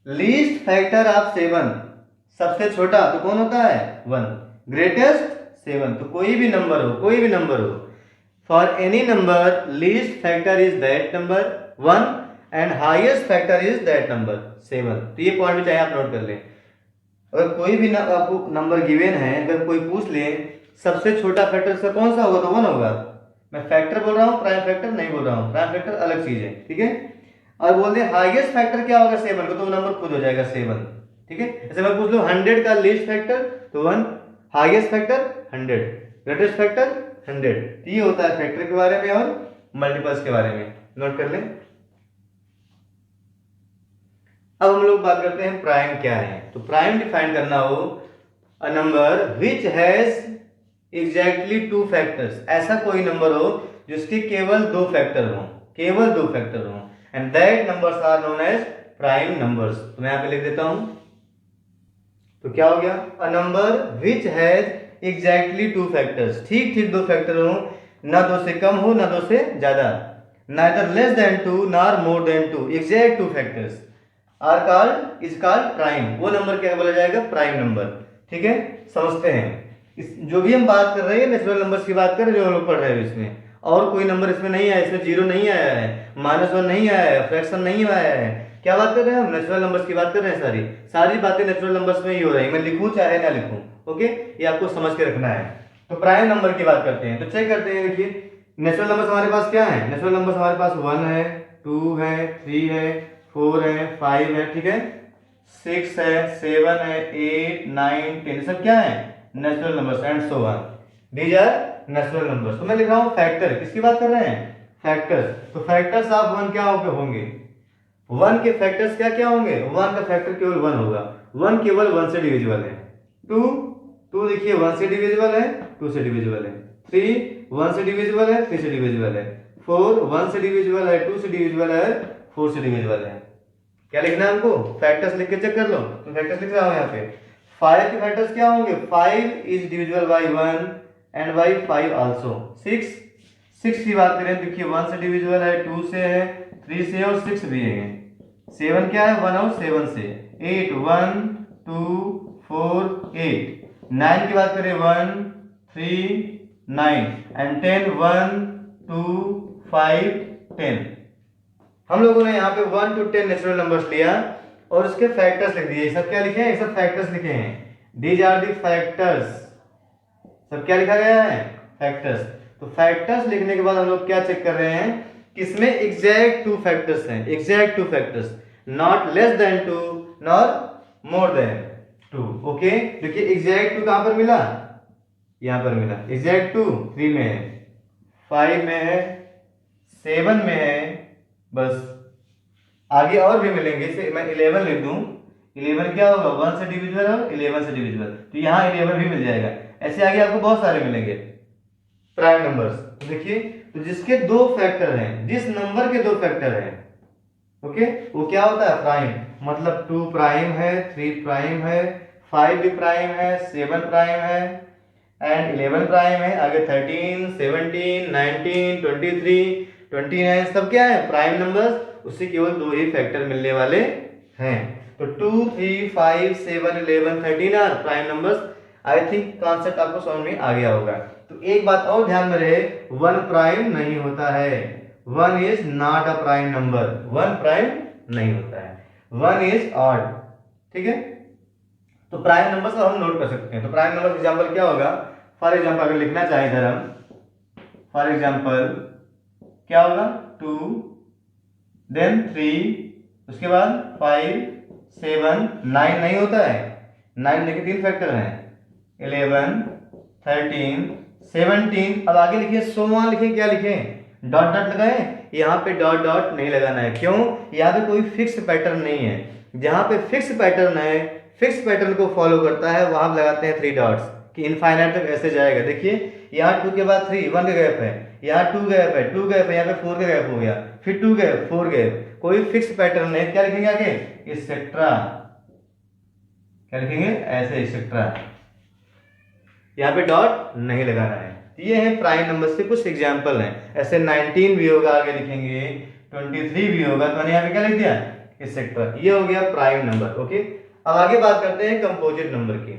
लीस्ट फैक्टर ऑफ 7, सबसे छोटा तो कौन होता है 1, ग्रेटेस्ट 7, तो कोई भी नंबर हो, for any number least factor is that number 1 and highest factor is that number 7। तो ये पॉइंट भी चाहे आप नोट कर लें। अगर कोई भी आपको नंबर गिवन है, अगर कोई पूछ ले सबसे छोटा फैक्टर इसका कौन सा होगा, तो 1 होगा। मैं फैक्टर बोल रहा हूँ, प्राइम फैक्टर नहीं बोल रहा हूँ, प्राइम फैक्टर अलग चीज है, ठीक है। और बोल दे हाईएस्ट फैक्टर क्या होगा 7 को, तो वो नंबर खुद हो जाएगा 7, ठीक है। जैसे मैं पूछ लूं 100 का लीस्ट फैक्टर तो 1, हाईएस्ट फैक्टर 100, ग्रेटेस्ट फैक्टर 100। तो ये होता है फैक्टर के बारे में और मल्टीपल्स के बारे में, नोट कर लें। अब हम लोग बात करते हैं प्राइम क्या है। तो प्राइम डिफाइन करना हो, a number which has exactly 2 factors, ऐसा कोई नंबर हो जिसके केवल 2 फैक्टर हो, and that numbers are known as prime numbers. तो मैं यहाँ पे लिख देता हूं, तो क्या हो गया, अ number which has exactly 2 factors, ठीक 2 फैक्टर हो, ना 2 से कम हो ना 2 से ज्यादा, neither less than 2 nor more than 2, exact 2 factors is called prime. वो नंबर क्या बोला जाएगा, प्राइम नंबर, ठीक है। समझते हैं, जो भी हम बात कर रहे हैं नेचुरल नंबर्स की बात कर रहे हैं, जो हम लोग पढ़ रहे हैं इसमें, और कोई नंबर इसमें नहीं आया, इसमें 0 नहीं आया है, -1 नहीं आया है, फ्रैक्शन नहीं आया है। क्या बात कर रहे हैं हम, नेचुरल नंबर्स की बात कर रहे हैं। सारी बातें नेचुरल नंबर्स में ही हो रही है, मैं लिखूं चाहे ना लिखूं, ओके, ये आपको समझ के रखना है। तो प्राइम नंबर की बात करते हैं, तो चेक करते हैं। देखिए नेचुरल नंबर्स हमारे पास क्या है, नेचुरल नंबर्स हमारे पास 1 है, 2 है, 3 है, 4 है, 5 है, ठीक है, 6 है, 7 है, 8, 9, 10, सब क्या है natural numbers and so on, these are natural numbers. तो मैं लिख रहा हूं फैक्टर, किसकी बात कर रहे हैं, फैक्टर्स। तो फैक्टर्स ऑफ 1 क्या होंगे, 1 के फैक्टर्स क्या होंगे, 1 का फैक्टर केवल 1 होगा, 1 केवल 1 से डिविजिबल है। 2 देखिए 1 से डिविजिबल है, 2 से डिविजिबल है। 3 1 से डिविजिबल है, 3 से डिविजिबल है। 4 1 से डिविजिबल है, 2 से डिविजिबल है, 4 से डिविजिबल है। क्या लिखना है हमको, फैक्टर्स लिख के चेक कर लो। तो फैक्टर्स लिख रहा हूं यहाँ पे, 5 के फैक्टर्स क्या होंगे, 5 is divisible by 1 and by 5 also. 6 की बात करें, देखिए 1 से डिविजिबल है, 2 से है, 3 से और 6 भी है। 7 क्या है, 1 और 7 से। 8 1 2 4 8। 9 की बात करें, 1 3 9 एंड 10 1 2 5 10। हम लोगों ने यहाँ पे 1 to 10 नेचुरल नंबर्स लिया और उसके फैक्टर्स लिख दिए। सब क्या लिखे हैं, सब फैक्टर्स लिखे हैं, दीज आर दी फैक्टर्स। सब क्या लिखा गया है, फैक्टर्स। तो फैक्टर्स लिखने के बाद हम लोग क्या चेक कर रहे हैं, किसमें एग्जैक्ट 2 फैक्टर्स हैं, exact 2 factors, not less than 2 nor more than 2। Okay, देखिए एग्जैक्ट 2 कहां पर मिला, यहां पर मिला। एग्जैक्ट 2 3 में है, 5 में है, 7 में है, बस आगे और भी मिलेंगे। इसे मैं 11 लिख दूं, 11 क्या होगा, 1 से डिविजिबल और 11 से डिविजिबल, तो यहाँ 11 भी मिल जाएगा। ऐसे आगे आपको बहुत सारे मिलेंगे प्राइम नंबर्स। तो देखिए, तो जिसके 2 फैक्टर हैं, जिस नंबर के 2 फैक्टर हैं, ओके, वो क्या होता है, प्राइम। मतलब 2 प्राइम है, 3 प्राइम है, 5 भी प्राइम है, 7 प्राइम है, एंड 11 प्राइम है, आगे 13, 17, 19, 23, 29 सब क्या है प्राइम नंबर्स, उससे केवल दो ही फैक्टर मिलने वाले हैं। तो 2, 3, 5, 7, 11, 13 are prime numbers. I think concept आपको समझ में आ गया होगा। तो एक बात और ध्यान में रहे, 1 प्राइम नहीं होता है, 1 is not a prime number, 1 prime नहीं होता है, 1 इज ऑड। ठीक है, तो प्राइम नंबर्स हम नोट कर सकते हैं। तो प्राइम नंबर एग्जांपल क्या होगा, फॉर एग्जांपल अगर लिखना चाहे इधर हम, फॉर एग्जांपल क्या होगा 2, देन 3, उसके बाद 5, 7, 9 नहीं होता है, 9 देखिए 3 फैक्टर हैं, 11, 13, 17। अब आगे लिखिए सो ऑन, लिखिए क्या लिखें, डॉट डॉट लगाएं, यहाँ पे डॉट डॉट नहीं लगाना है, क्यों, यहाँ पे कोई फिक्स पैटर्न नहीं है। जहाँ पे फिक्स पैटर्न है, फिक्स पैटर्न को फॉलो करता है, वहां लगाते हैं 3 डॉट्स कि इनफाइनाइट तक ऐसे जाएगा। देखिए यहाँ 2 के बाद 3, 1 का गैप है, यहाँ 2 गैप है, 2 गैप है, यहाँ पे 4 का गैप हो गया, फिर 2 गैप, 4 गैप, कोई फिक्स पैटर्न नहीं। क्या लिखेंगे आगे, एक्सेट्रा, क्या लिखेंगे ऐसे एक्सेट्रा, यहाँ पे डॉट नहीं लगाना है। ये है प्राइम नंबर से कुछ एग्जाम्पल हैं। ऐसे 19 भी होगा, आगे लिखेंगे 23 भी होगा, तो मैंने यहाँ पे क्या लिख दिया एक्सेट्रा। ये हो गया प्राइम नंबर। ओके, अब आगे बात करते हैं कंपोजिट नंबर की।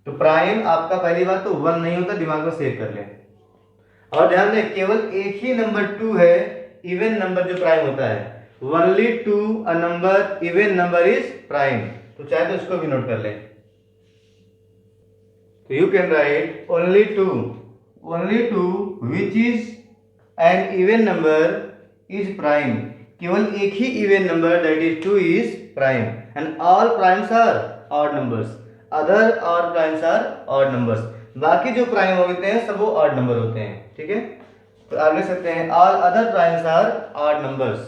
तो प्राइम आपका पहली बात तो 1 नहीं होता, दिमाग में सेव कर ले। और ध्यान दें केवल एक ही नंबर 2 है इवन नंबर जो प्राइम होता है, only 2 a number even number is prime. तो चाहे तो इसको भी नोट कर ले, तो you can write only 2 which is an even number is prime. केवल एक ही even number that is 2 is prime and all primes are odd numbers, other odd primes are odd numbers. बाकी जो प्राइम होते हैं सब वो ऑड नंबर होते हैं। ठीक है, तो आप लिख सकते हैं all other primes are odd numbers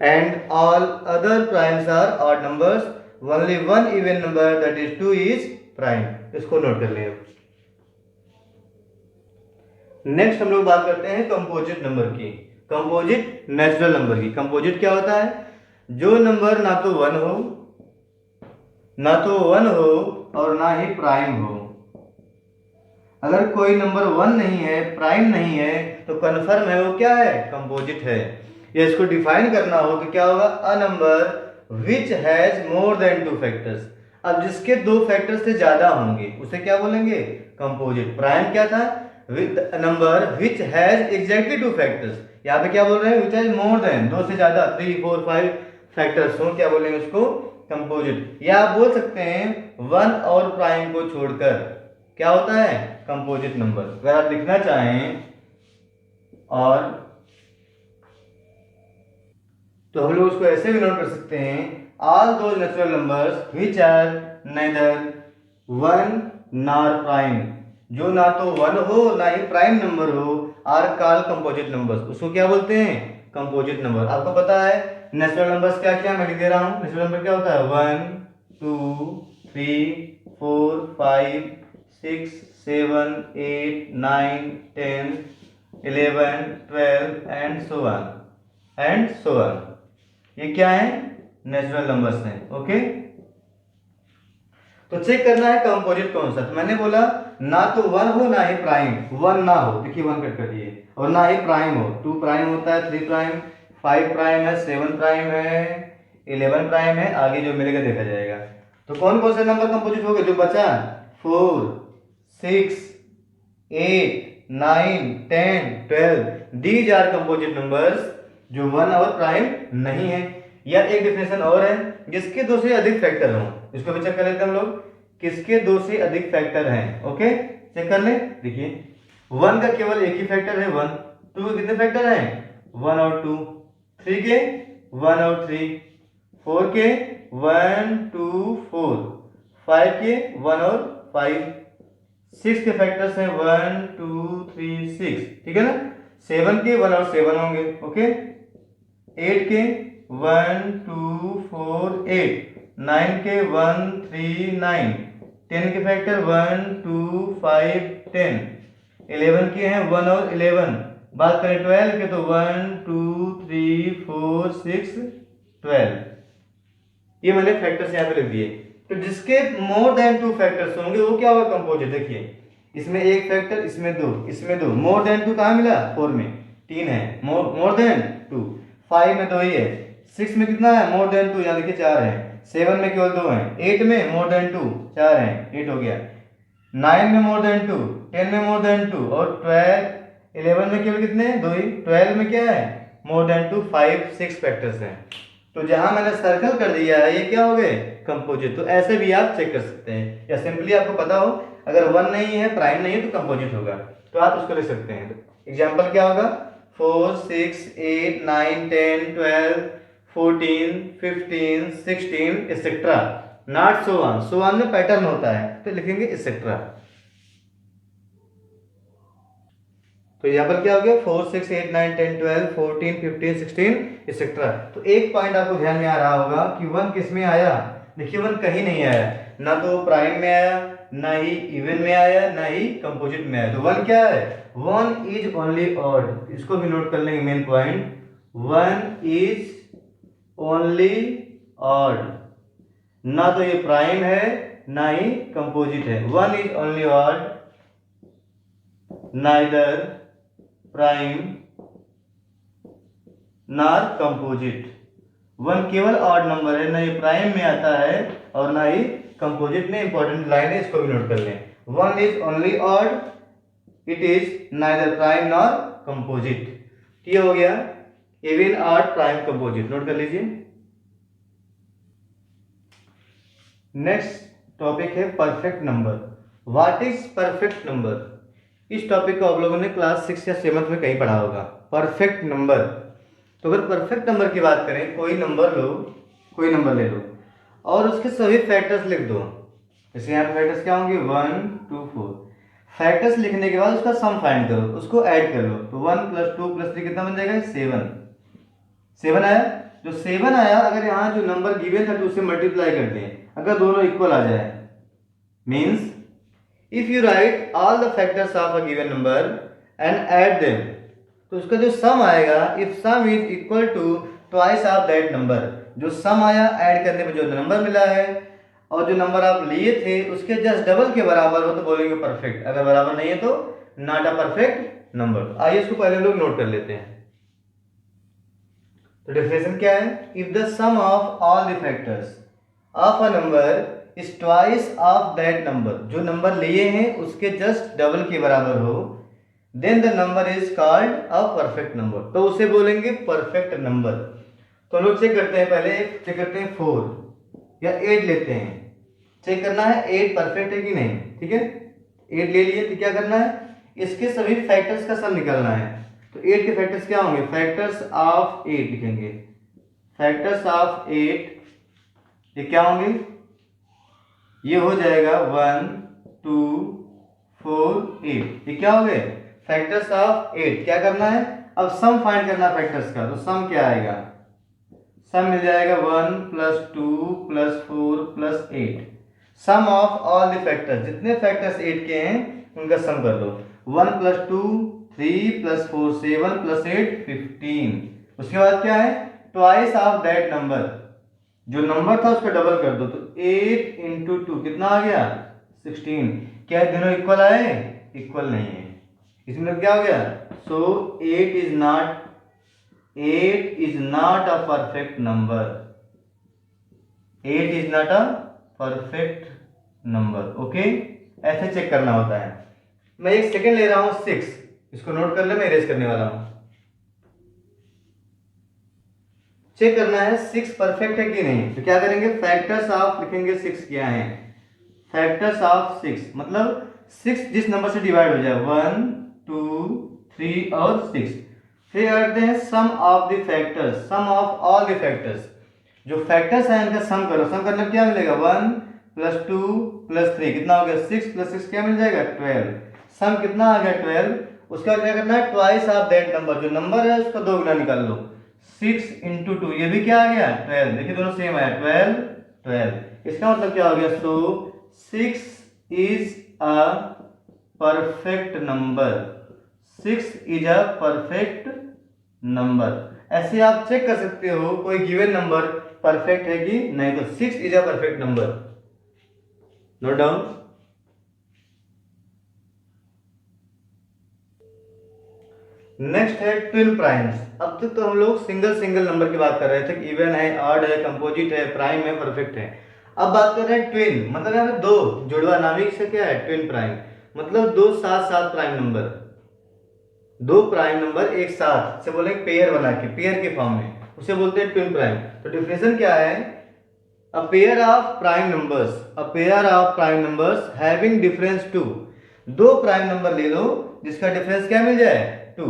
and all other primes are odd numbers, only one even number that is 2 is prime. इसको नोट कर लें। नेक्स्ट हम लोग बात करते हैं कंपोजिट नंबर की, कंपोजिट नेचुरल नंबर की। कंपोजिट क्या होता है, जो नंबर ना तो 1 हो और ना ही प्राइम हो। अगर कोई नंबर 1 नहीं है, प्राइम नहीं है, तो कन्फर्म है वो क्या है, कंपोजिट है। या इसको डिफाइन करना हो तो क्या होगा, अ number which has more than 2 factors. अब जिसके 2 फैक्टर से ज्यादा होंगे उसे क्या बोलेंगे, कंपोजिट। प्राइम क्या था, number which has exactly 2 factors. यहाँ पे क्या बोल रहे हैं, विच हैज मोर देन, 2 से ज्यादा, 3, 4, 5 फैक्टर्स हो, क्या बोलेंगे उसको, कंपोजिट। या आप बोल सकते हैं 1 और प्राइम को छोड़कर क्या होता है, कंपोजिट नंबर। अगर आप लिखना चाहें और तो हम लोग उसको ऐसे भी नोट कर सकते हैं, all those natural numbers which are neither 1 nor prime. जो ना तो 1 हो ना ही प्राइम नंबर हो, आर कॉल्ड कंपोजिट नंबर्स। उसको क्या बोलते हैं, कंपोजिट नंबर। आपको पता है नेचुरल नंबर्स क्या क्या, मैं लिख दे रहा हूं। नेचुरल नंबर क्या होता है, 1, 2, 3, 4, 5, 6, 7, 8, 9, 10, 11, 12 एंड सो ऑन। ये क्या है, नेचुरल नंबर्स हैं। ओके, तो चेक करना है कंपोजिट कौन सा। तो मैंने बोला ना तो 1 हो ना ही प्राइम, 1 ना हो, देखिए 1 कट कर दिए, और ना ही प्राइम हो। 2 प्राइम होता है, 3 प्राइम, 5 प्राइम है, 7 प्राइम है, 11 प्राइम है, आगे जो मिलेगा देखा जाएगा। तो कौन कौन से नंबर कंपोजिट हो गए, जो बचा 4, 6, 8, 9, 10, 12, दीज आर कंपोजिट नंबर्स जो 1 और प्राइम नहीं है। या एक डेफिनेशन और है, जिसके 2 से अधिक फैक्टर हों। इसको भी चेक कर लेते हैं हम लोग, किसके 2 से अधिक फैक्टर हैं। ओके, चेक कर ले। देखिए 1 का केवल एक ही फैक्टर है 1, 2 के कितने फैक्टर हैं 1 और 2, 3 के 1 और 3, 4 के 1, 2, 4, 5 के 1 और 5, 6 के फैक्टर्स हैं 1, 2, 3, 6, ठीक है ना। 7 के 1 और 7 होंगे। ओके, 8 के 1, 2, 4, 8, 9 के 1, 3, 9, 10 के फैक्टर 1, 2, 5, 10, 11 के हैं 1 और 11। बात करें 12 के तो 1, 2, 3, 4, 6, 12। ये मैंने फैक्टर्स यहाँ पे लिख दिए। तो जिसके मोर देन 2 फैक्टर्स होंगे वो क्या होगा, कंपोजिट। देखिए इसमें एक फैक्टर, इसमें दो, इसमें दो, मोर देन 2 कहाँ मिला, 4 में 3 है, मोर देन 2, 5 में 2 ही है, 6 में कितना है, मोर देन 2, यहाँ देखिए 4 है, 7 में केवल 2 है, 8 में मोर देन 2 4 है, 8 हो गया, 9 में मोर देन 2, 10 में मोर देन 2, और 12 11 में केवल कितने, 2 ही, 12 में क्या है, मोर देन 2 5 6 फैक्टर्स हैं। तो जहां मैंने सर्कल कर दिया है ये क्या हो गए, कंपोजिट। तो ऐसे भी आप चेक कर सकते हैं, या सिंपली आपको पता हो अगर 1 नहीं है, प्राइम नहीं है, तो कंपोजिट होगा, तो आप उसको लिख सकते हैं। एग्जांपल क्या होगा, 4 6 8 9 10 12 14 15 16 etcetera, not so on, so on में पैटर्न होता है तो लिखेंगे एक्सेट्रा। तो यहाँ पर क्या हो गया, 4 6 8 9 10 12 14 15 16 एक्सेट्रा। तो एक पॉइंट आपको ध्यान में आ रहा होगा कि 1 किस में आया, देखिए 1 कहीं नहीं आया, ना तो प्राइम में आया, ना ही इवन में आया, ना ही कंपोजिट में आया। तो 1 क्या है, 1 इज ओनली ऑड, इसको भी नोट कर लेंगे main point, 1 is only odd, ना तो ये प्राइम है ना ही कंपोजिट है। 1 is only odd, neither prime nor composite. 1 केवल ऑड नंबर है, ना ये प्राइम में आता है और ना ही कंपोजिट में। इंपॉर्टेंट लाइन है, इसको भी नोट कर लें, 1 is only odd, it is neither prime nor composite. ये हो गया even, odd, prime, composite, note कर लीजिए। नेक्स्ट टॉपिक है perfect number. What is perfect number, इस टॉपिक को आप लोगों ने क्लास 6 या 7 में कहीं पढ़ा होगा। परफेक्ट नंबर, तो अगर परफेक्ट नंबर की बात करें, कोई नंबर लो, कोई नंबर ले लो और उसके सभी फैक्टर्स लिख दो। जैसे यहाँ पे फैक्टर्स क्या होंगे, 1 2 4। फैक्टर्स लिखने के बाद उसका सम फाइंड करो, उसको ऐड कर लो, तो 1 + 2 + 3 कितना बन जाएगा, 7 आया। जो 7 आया, अगर यहाँ जो नंबर गिवन था तो उसे मल्टीप्लाई कर दें, अगर दोनों इक्वल आ जाए, means if you write all the factors of a given number and add them, तो उसका जो सम आएगा, if sum is equal to twice of that number, जो सम आया ऐड करने पे जो नंबर मिला है और जो नंबर आप लिए थे उसके जस्ट डबल के बराबर हो तो बोलेंगे परफेक्ट, अगर बराबर नहीं है तो नॉट अ परफेक्ट नंबर। आइए इसको पहले लोग नोट कर लेते हैं। तो डेफिनेशन क्या है, if the sum of all the factors of a number is twice of that number, जो नंबर लिए हैं उसके जस्ट डबल के बराबर हो, then the number is called a perfect number, तो उसे बोलेंगे परफेक्ट नंबर। तो लोग चेक करते हैं, पहले चेक करते हैं 4 या 8 लेते हैं, चेक करना है 8 परफेक्ट है कि नहीं, ठीक है। 8 ले लिए तो क्या करना है, इसके सभी फैक्टर्स का सम निकालना है। तो 8 के फैक्टर्स क्या होंगे, फैक्टर्स ऑफ 8 लिखेंगे, फैक्टर्स ऑफ 8 ये क्या होंगे, ये हो जाएगा 1 2 4 8, ये क्या हो गए, फैक्टर्स ऑफ 8। क्या करना है, अब सम फाइंड करना फैक्टर्स का, तो सम क्या आएगा, सम मिल जाएगा 1 + 2 + 4 + 8, sum of all the factors, जितने फैक्टर्स 8 के हैं उनका सम कर लो, 1 + 2 3 + 4 7 + 8 15। उसके बाद क्या है, ट्वाइस ऑफ दैट नंबर, जो नंबर था उसका डबल कर दो, तो 8 × 2 कितना आ गया, 16। क्या दोनों इक्वल आए, इक्वल नहीं है, इसमें क्या हो गया, सो 8 is not a perfect number, 8 is not a perfect number. Okay, ऐसे चेक करना होता है। मैं एक सेकंड ले रहा हूं, 6, इसको नोट कर ले, मैं इरेज करने वाला हूं। चेक करना है 6 परफेक्ट है कि नहीं, तो क्या करेंगे, फैक्टर्स ऑफ लिखेंगे 6 क्या है, फैक्टर्स ऑफ 6 मतलब 6 जिस नंबर से डिवाइड हो जाए, 1 2 3 और 6। फिर करते हैं sum of the factors, sum of all the factors, जो फैक्टर्स हैं इनका सम करो, सम करना क्या मिलेगा, 1 + 2 + 3 कितना हो गया, 6 + 6 क्या मिल जाएगा, 12। सम कितना आ गया, 12। उसका क्या करना है, ट्वाइस ऑफ दैट नंबर, जो नंबर है उसका 2 गुना निकाल लो, 6 × 2, ये भी क्या आ गया, 12। देखिए दोनों सेम आया, 12 12। इसका मतलब क्या हो गया, सो 6 is a perfect number, 6 is a perfect number. ऐसे आप चेक कर सकते हो कोई गिवन नंबर परफेक्ट है कि नहीं, तो 6 is a perfect number. Note down. Next है ट्विन प्राइम्स। अब तक तो हम लोग सिंगल सिंगल नंबर की बात कर रहे थे कि इवन है, ऑड है, कंपोजिट है, प्राइम है, परफेक्ट है। अब बात कर रहे हैं ट्विन, मतलब यहाँ पे दो जुड़वा नामी से क्या है ट्विन प्राइम, मतलब दो साथ साथ प्राइम नंबर, दो प्राइम नंबर एक साथ से बोलेंगे पेयर बना के, पेयर के फॉर्म में, उसे बोलते हैं ट्विन प्राइम। तो डिफिनेशन क्या है, a pair of prime numbers, a pair of prime numbers having difference two, दो प्राइम नंबर ले लो जिसका डिफरेंस क्या मिल जाए टू,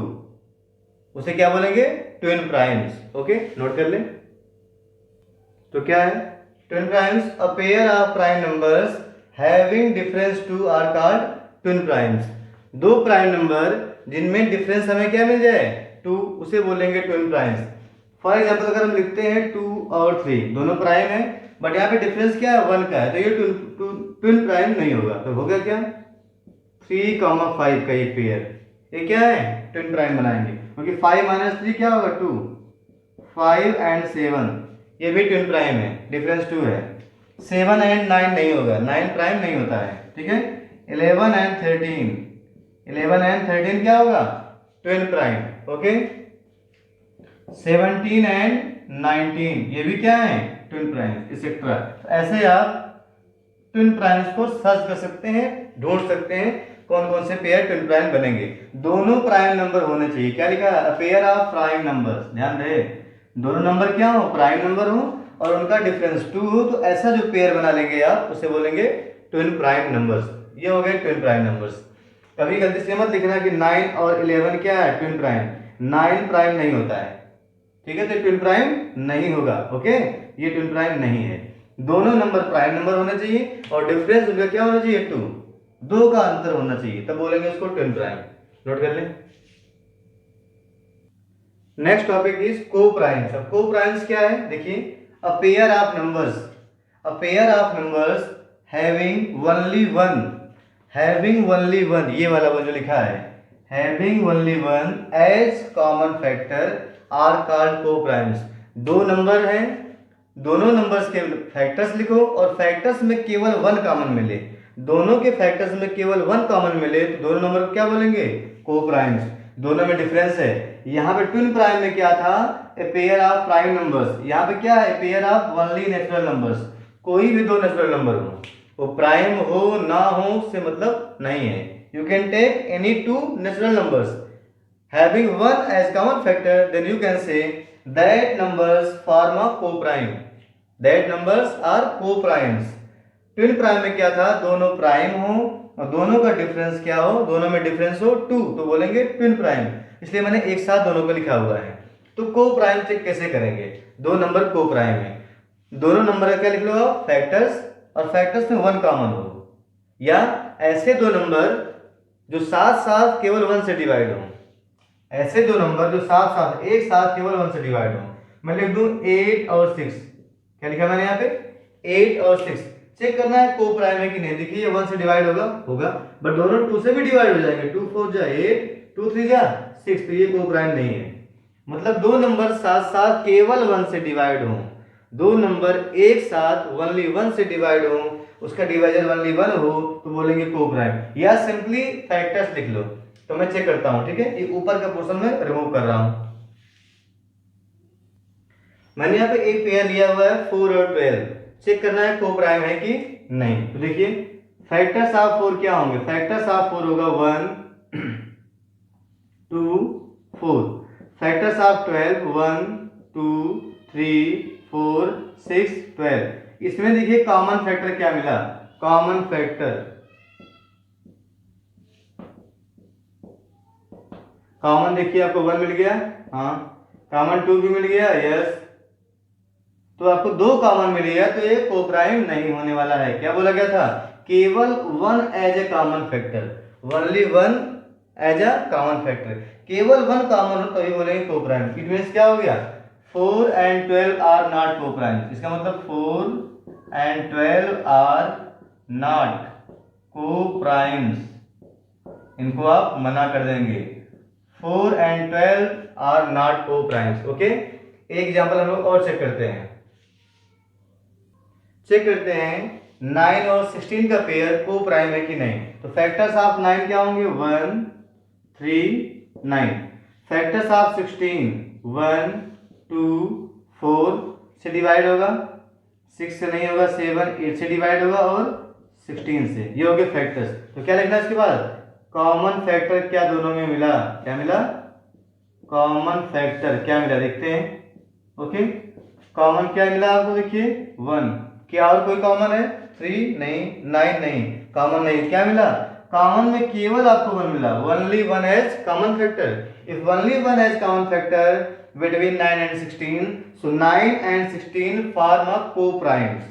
उसे क्या बोलेंगे ट्विन प्राइम्स। ओके, नोट कर ले। तो क्या है twin primes, a pair of prime numbers having difference two are called twin primes. दो प्राइम नंबर जिनमें डिफरेंस हमें क्या मिल जाए टू, उसे बोलेंगे ट्विन प्राइम्स। फॉर एग्जांपल अगर हम लिखते हैं 2 और 3 दोनों प्राइम है, बट यहाँ पे डिफरेंस क्या है 1 का है, तो ये ट्विन प्राइम नहीं होगा। तो हो गया क्या 3,5 का एक पेयर, ये क्या है ट्विन प्राइम बनाएंगे, क्योंकि 5 - 3 क्या होगा 2, 5 एंड 7 ये भी ट्विन प्राइम है, डिफरेंस 2 है। 7 एंड 9 नहीं होगा, 9 प्राइम नहीं होता है, ठीक है। 11 एंड 13, 11 एंड 13 क्या होगा ट्विन प्राइम। ओके, 17 एंड 19 ये भी क्या है ट्विन प्राइम, एक्सेट्रा। ऐसे आप ट्विन प्राइम्स को सर्च कर सकते हैं, ढूंढ सकते हैं कौन कौन से पेयर ट्विन प्राइम बनेंगे। दोनों प्राइम नंबर होने चाहिए, क्या लिखा है पेयर ऑफ प्राइम नंबर्स, ध्यान रहे दोनों नंबर क्या हो प्राइम नंबर हो और उनका डिफरेंस 2 हो, तो ऐसा जो पेयर बना लेंगे आप उसे बोलेंगे ट्विन प्राइम नंबर्स। ये हो गए ट्विन प्राइम नंबर्स। कभी गलती से मत लिखना कि 9 और 11 क्या है ट्विन प्राइम, 9 प्राइम नहीं होता है, ठीक है, तो ट्विन प्राइम नहीं होगा। ओके, ये ट्विन प्राइम नहीं है। दोनों नंबर प्राइम नंबर होना चाहिए और डिफरेंस उनका क्या होना चाहिए 2, दो का अंतर होना चाहिए, तब बोलेंगे उसको ट्विन प्राइम। नोट कर लें। Next topic is coprimes. अब को प्राइम्स क्या है देखिए, a pair of numbers, a pair of numbers having only one, having only one, ये वाला वो जो लिखा है having only one as common factor are called coprimes. दो नंबर हैं, दोनों नंबर्स के फैक्टर्स लिखो और फैक्टर्स में केवल वन कॉमन मिले, दोनों के फैक्टर्स में केवल वन कॉमन मिले तो दोनों नंबर को क्या बोलेंगे को प्राइम्स। दोनों में डिफरेंस है, यहाँ पे ट्विन प्राइम में क्या था a pair of prime numbers, यहाँ पे क्या है pair of only natural numbers, कोई भी दो नेचुरल नंबर हो वो प्राइम हो ना हो से मतलब नहीं है, you can take any two natural numbers having one as common factor, then you can say that numbers form a co-prime, that numbers are co-primes। Twin prime में क्या था दोनों प्राइम हो और दोनों का डिफरेंस क्या हो, दोनों में डिफरेंस हो 2, तो बोलेंगे ट्विन प्राइम, इसलिए मैंने एक साथ दोनों को लिखा हुआ है। तो को प्राइम चेक कैसे करेंगे, दो नंबर को प्राइम है, दोनों नंबर का क्या लिख लो फैक्टर्स और फैक्टर्स में वन कॉमन हो, या ऐसे दो नंबर जो साथ साथ केवल वन से डिवाइड हो, ऐसे दो नंबर जो साथ साथ एक साथ केवल वन से डिवाइड हो। मैं लिख दूं 8 और 6, क्या लिखा मैंने यहाँ पे 8 और 6, चेक करना है को प्राइम है कि नहीं। देखिए ये 1 से डिवाइड होगा होगा, बट दोनों 2 से भी डिवाइड हो जाएंगे, 2 4 जा 8, 2 3 जा 6, तो ये को प्राइम नहीं है। मतलब दो नंबर साथ साथ केवल 1 से डिवाइड हो, दो नंबर एक साथ ओनली 1 से डिवाइड हो, उसका डिवाइजर ओनली 1 हो तो बोलेंगे को प्राइम, या सिंपली फैक्टर्स लिख लो। तो मैं चेक करता हूं, ठीक है, ये ऊपर का पोर्शन में रिमूव कर रहा हूं। मैंने यहाँ पे एक पेयर लिया हुआ है 4 और 12, चेक करना है को प्राइम है कि नहीं। तो देखिए फैक्टर्स ऑफ 4 क्या होंगे, फैक्टर्स ऑफ 4 होगा 1 2 4, फैक्टर्स ऑफ 12 1 2 3 4 6 12। इसमें देखिए कॉमन फैक्टर क्या मिला, कॉमन फैक्टर कॉमन देखिए आपको 1 मिल गया, हाँ कॉमन 2 भी मिल गया, यस, तो आपको दो कॉमन मिल गया, तो ये को प्राइम नहीं होने वाला है। क्या बोला गया था केवल 1 as a common factor, only 1 as a common factor, केवल 1 कॉमन हो तभी बोलेंगे को प्राइम। इट मींस क्या हो गया 4 एंड 12 आर नॉट को प्राइम, इसका मतलब 4 एंड 12 आर नॉट को प्राइम्स, इनको आप मना कर देंगे, 4 एंड 12 आर नॉट को प्राइम्स। ओके, एक एग्जांपल हम लोग और चेक करते हैं 9 और 16 का पेयर को प्राइम है कि नहीं। तो फैक्टर्स ऑफ 9 क्या होंगे, 1 3 9। फैक्टर्स ऑफ 16 1 2 4 से डिवाइड होगा, 6 से नहीं होगा, 7 8 से डिवाइड होगा और 16 से। ये हो गए फैक्टर्स। तो क्या लिखना है इसके बाद, कॉमन फैक्टर क्या दोनों में मिला, क्या मिला, कॉमन फैक्टर क्या मिला देखते हैं। ओके, कॉमन क्या मिला आपको, देखिए 1। क्या और कोई कॉमन है, 3 नहीं, 9 नहीं, कॉमन नहीं। क्या मिला, कॉमन में केवल आपको 1 मिला, only 1 as common factor. If only 1 as common factor between 9 and 16, so 9 and 16 form a coprimes.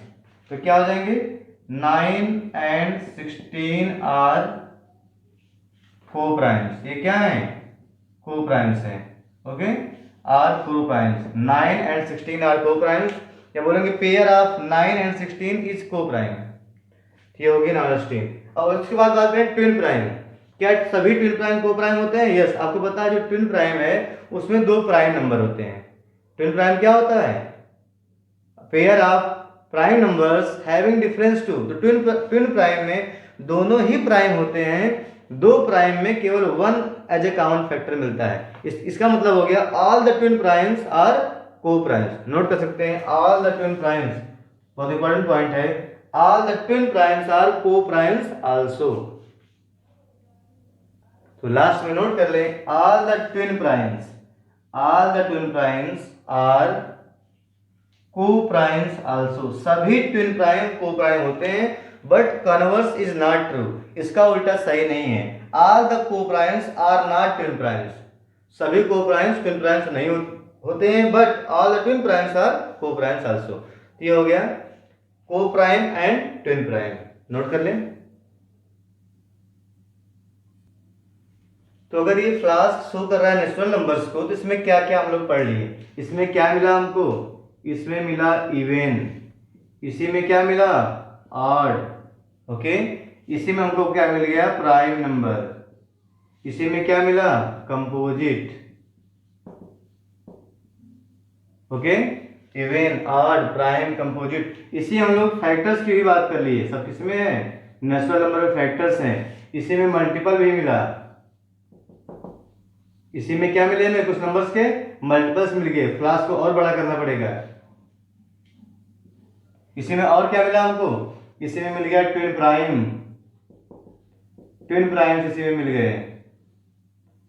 तो क्या हो जाएंगे, 9 एंड 16 आर को-प्राइम्स। ये क्या है, को-प्राइम्स हैं। Okay, are coprimes, 9 and 16 are coprimes. क्या बोलेंगे, pair of 9 and 16 is coprime. ये होगी नॉन-स्टीन। और उसके बाद बात करें ट्विन प्राइम। क्या सभी ट्विन प्राइम को-प्राइम होते हैं? यस, आपको पता है जो ट्विन प्राइम है उसमें 2 प्राइम नंबर होते हैं। ट्विन प्राइम क्या होता है, pair of prime numbers having difference two. तो ट्विन प्राइम में दोनों ही प्राइम होते हैं, 2 प्राइम में केवल 1 एज ए कॉमन फैक्टर मिलता है। इसका मतलब हो गया all the twin primes are coprimes. Note कर सकते हैं, ऑल द ट्विन प्राइम्स, बहुत इंपॉर्टेंट पॉइंट है, all the twin primes are coprimes also. तो लास्ट में नोट कर लें, all the twin primes, all the twin primes are coprimes also. सभी ट्विन प्राइम को-प्राइम होते हैं, but converse is not true. इसका उल्टा सही नहीं है। All the coprimes are not twin primes. सभी को-प्राइम्स ट्विन प्राइम्स नहीं होते हैं, but all the twin primes are coprimes also. ये हो गया coprime and twin prime. Note कर लें। तो अगर ये फ्लास्क शो कर रहा है नेचुरल नंबर्स को, तो इसमें क्या क्या हम लोग पढ़ लिए। इसमें क्या मिला हमको, इसमें मिला इवन, इसी में क्या मिला, ऑड। ओके, इसी में हमको क्या मिल गया, प्राइम नंबर। इसी में क्या मिला, composite. Okay, even, odd, prime, composite. इसी हम लोग फैक्टर्स की भी बात कर लिए। सब किसमें है, नेचुरल नंबर में फैक्टर्स हैं। इसी में मल्टीपल भी मिला। इसी में क्या मिले हमें, कुछ नंबर्स के मल्टीपल्स मिल गए। फ्लास्क को और बड़ा करना पड़ेगा। इसी में और क्या मिला हमको, इसी में मिल गया ट्विन प्राइम, ट्विन प्राइम्स इसी में मिल गए।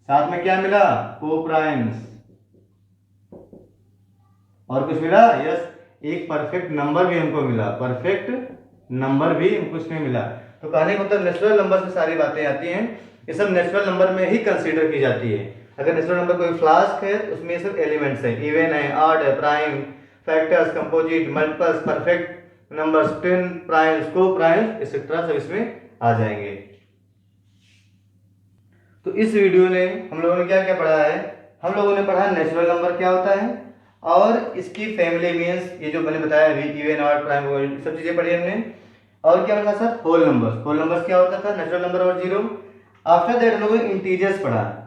साथ में क्या मिला, को प्राइम्स। और कुछ मिला, यस, एक परफेक्ट नंबर भी हमको मिला, परफेक्ट नंबर भी हमको इसमें मिला। तो कहने का मतलब नेचुरल नंबर से सारी बातें आती हैं, ये सब नेचुरल नंबर में ही कंसीडर की जाती है। अगर नेचुरल नंबर कोई फ्लास्क है उसमें ये सब एलिमेंट्स है, इवन है, ऑड है, prime, factors, composite, multiples, perfect numbers, twin primes, को प्राइम्स, एक्सेट्रा सब इसमें आ जाएंगे। तो इस वीडियो में हम लोगों ने क्या क्या पढ़ा है, हम लोगों ने पढ़ा नेचुरल नंबर क्या होता है और इसकी फैमिली मीन्स, ये जो मैंने बताया इवन, ऑड, प्राइम, सब चीजें पढ़ी हमने। और क्या पढ़ा sir, whole numbers. Whole numbers क्या होता था, नेचुरल नंबर और जीरो। आफ्टर दैट हम लोगों ने इंटीजर्स पढ़ा,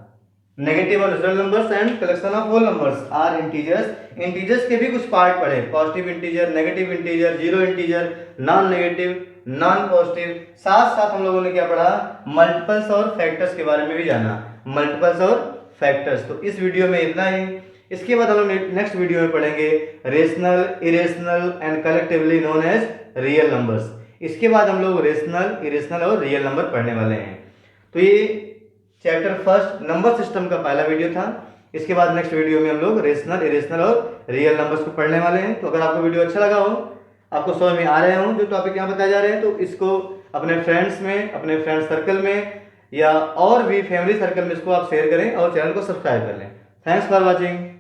नेगेटिव और natural numbers and collection of whole numbers are integers. Integers के भी कुछ पार्ट पढ़े, positive integer, negative integer, zero integer, non negative, non positive. साथ साथ हम लोगों ने क्या पढ़ा, मल्टीपल्स और फैक्टर्स के बारे में भी जाना, मल्टीपल्स और फैक्टर्स। तो इस वीडियो में इतना ही। इसके बाद हम लोग नेक्स्ट वीडियो में पढ़ेंगे rational, irrational and collectively known as real numbers. इसके बाद हम लोग रेशनल, इरेशनल और रियल नंबर पढ़ने वाले हैं। तो ये चैप्टर फर्स्ट नंबर सिस्टम का पहला वीडियो था। इसके बाद नेक्स्ट वीडियो में हम लोग रेशनल, इरेशनल और रियल नंबर्स को पढ़ने वाले हैं। तो अगर आपको वीडियो अच्छा लगा हो, आपको समझ में आ रहे हो जो टॉपिक यहाँ बताए जा रहे हैं, तो इसको अपने फ्रेंड्स में, अपने फ्रेंड सर्कल में या और भी फैमिली सर्कल में इसको आप शेयर करें और चैनल को सब्सक्राइब कर लें। Thanks for watching.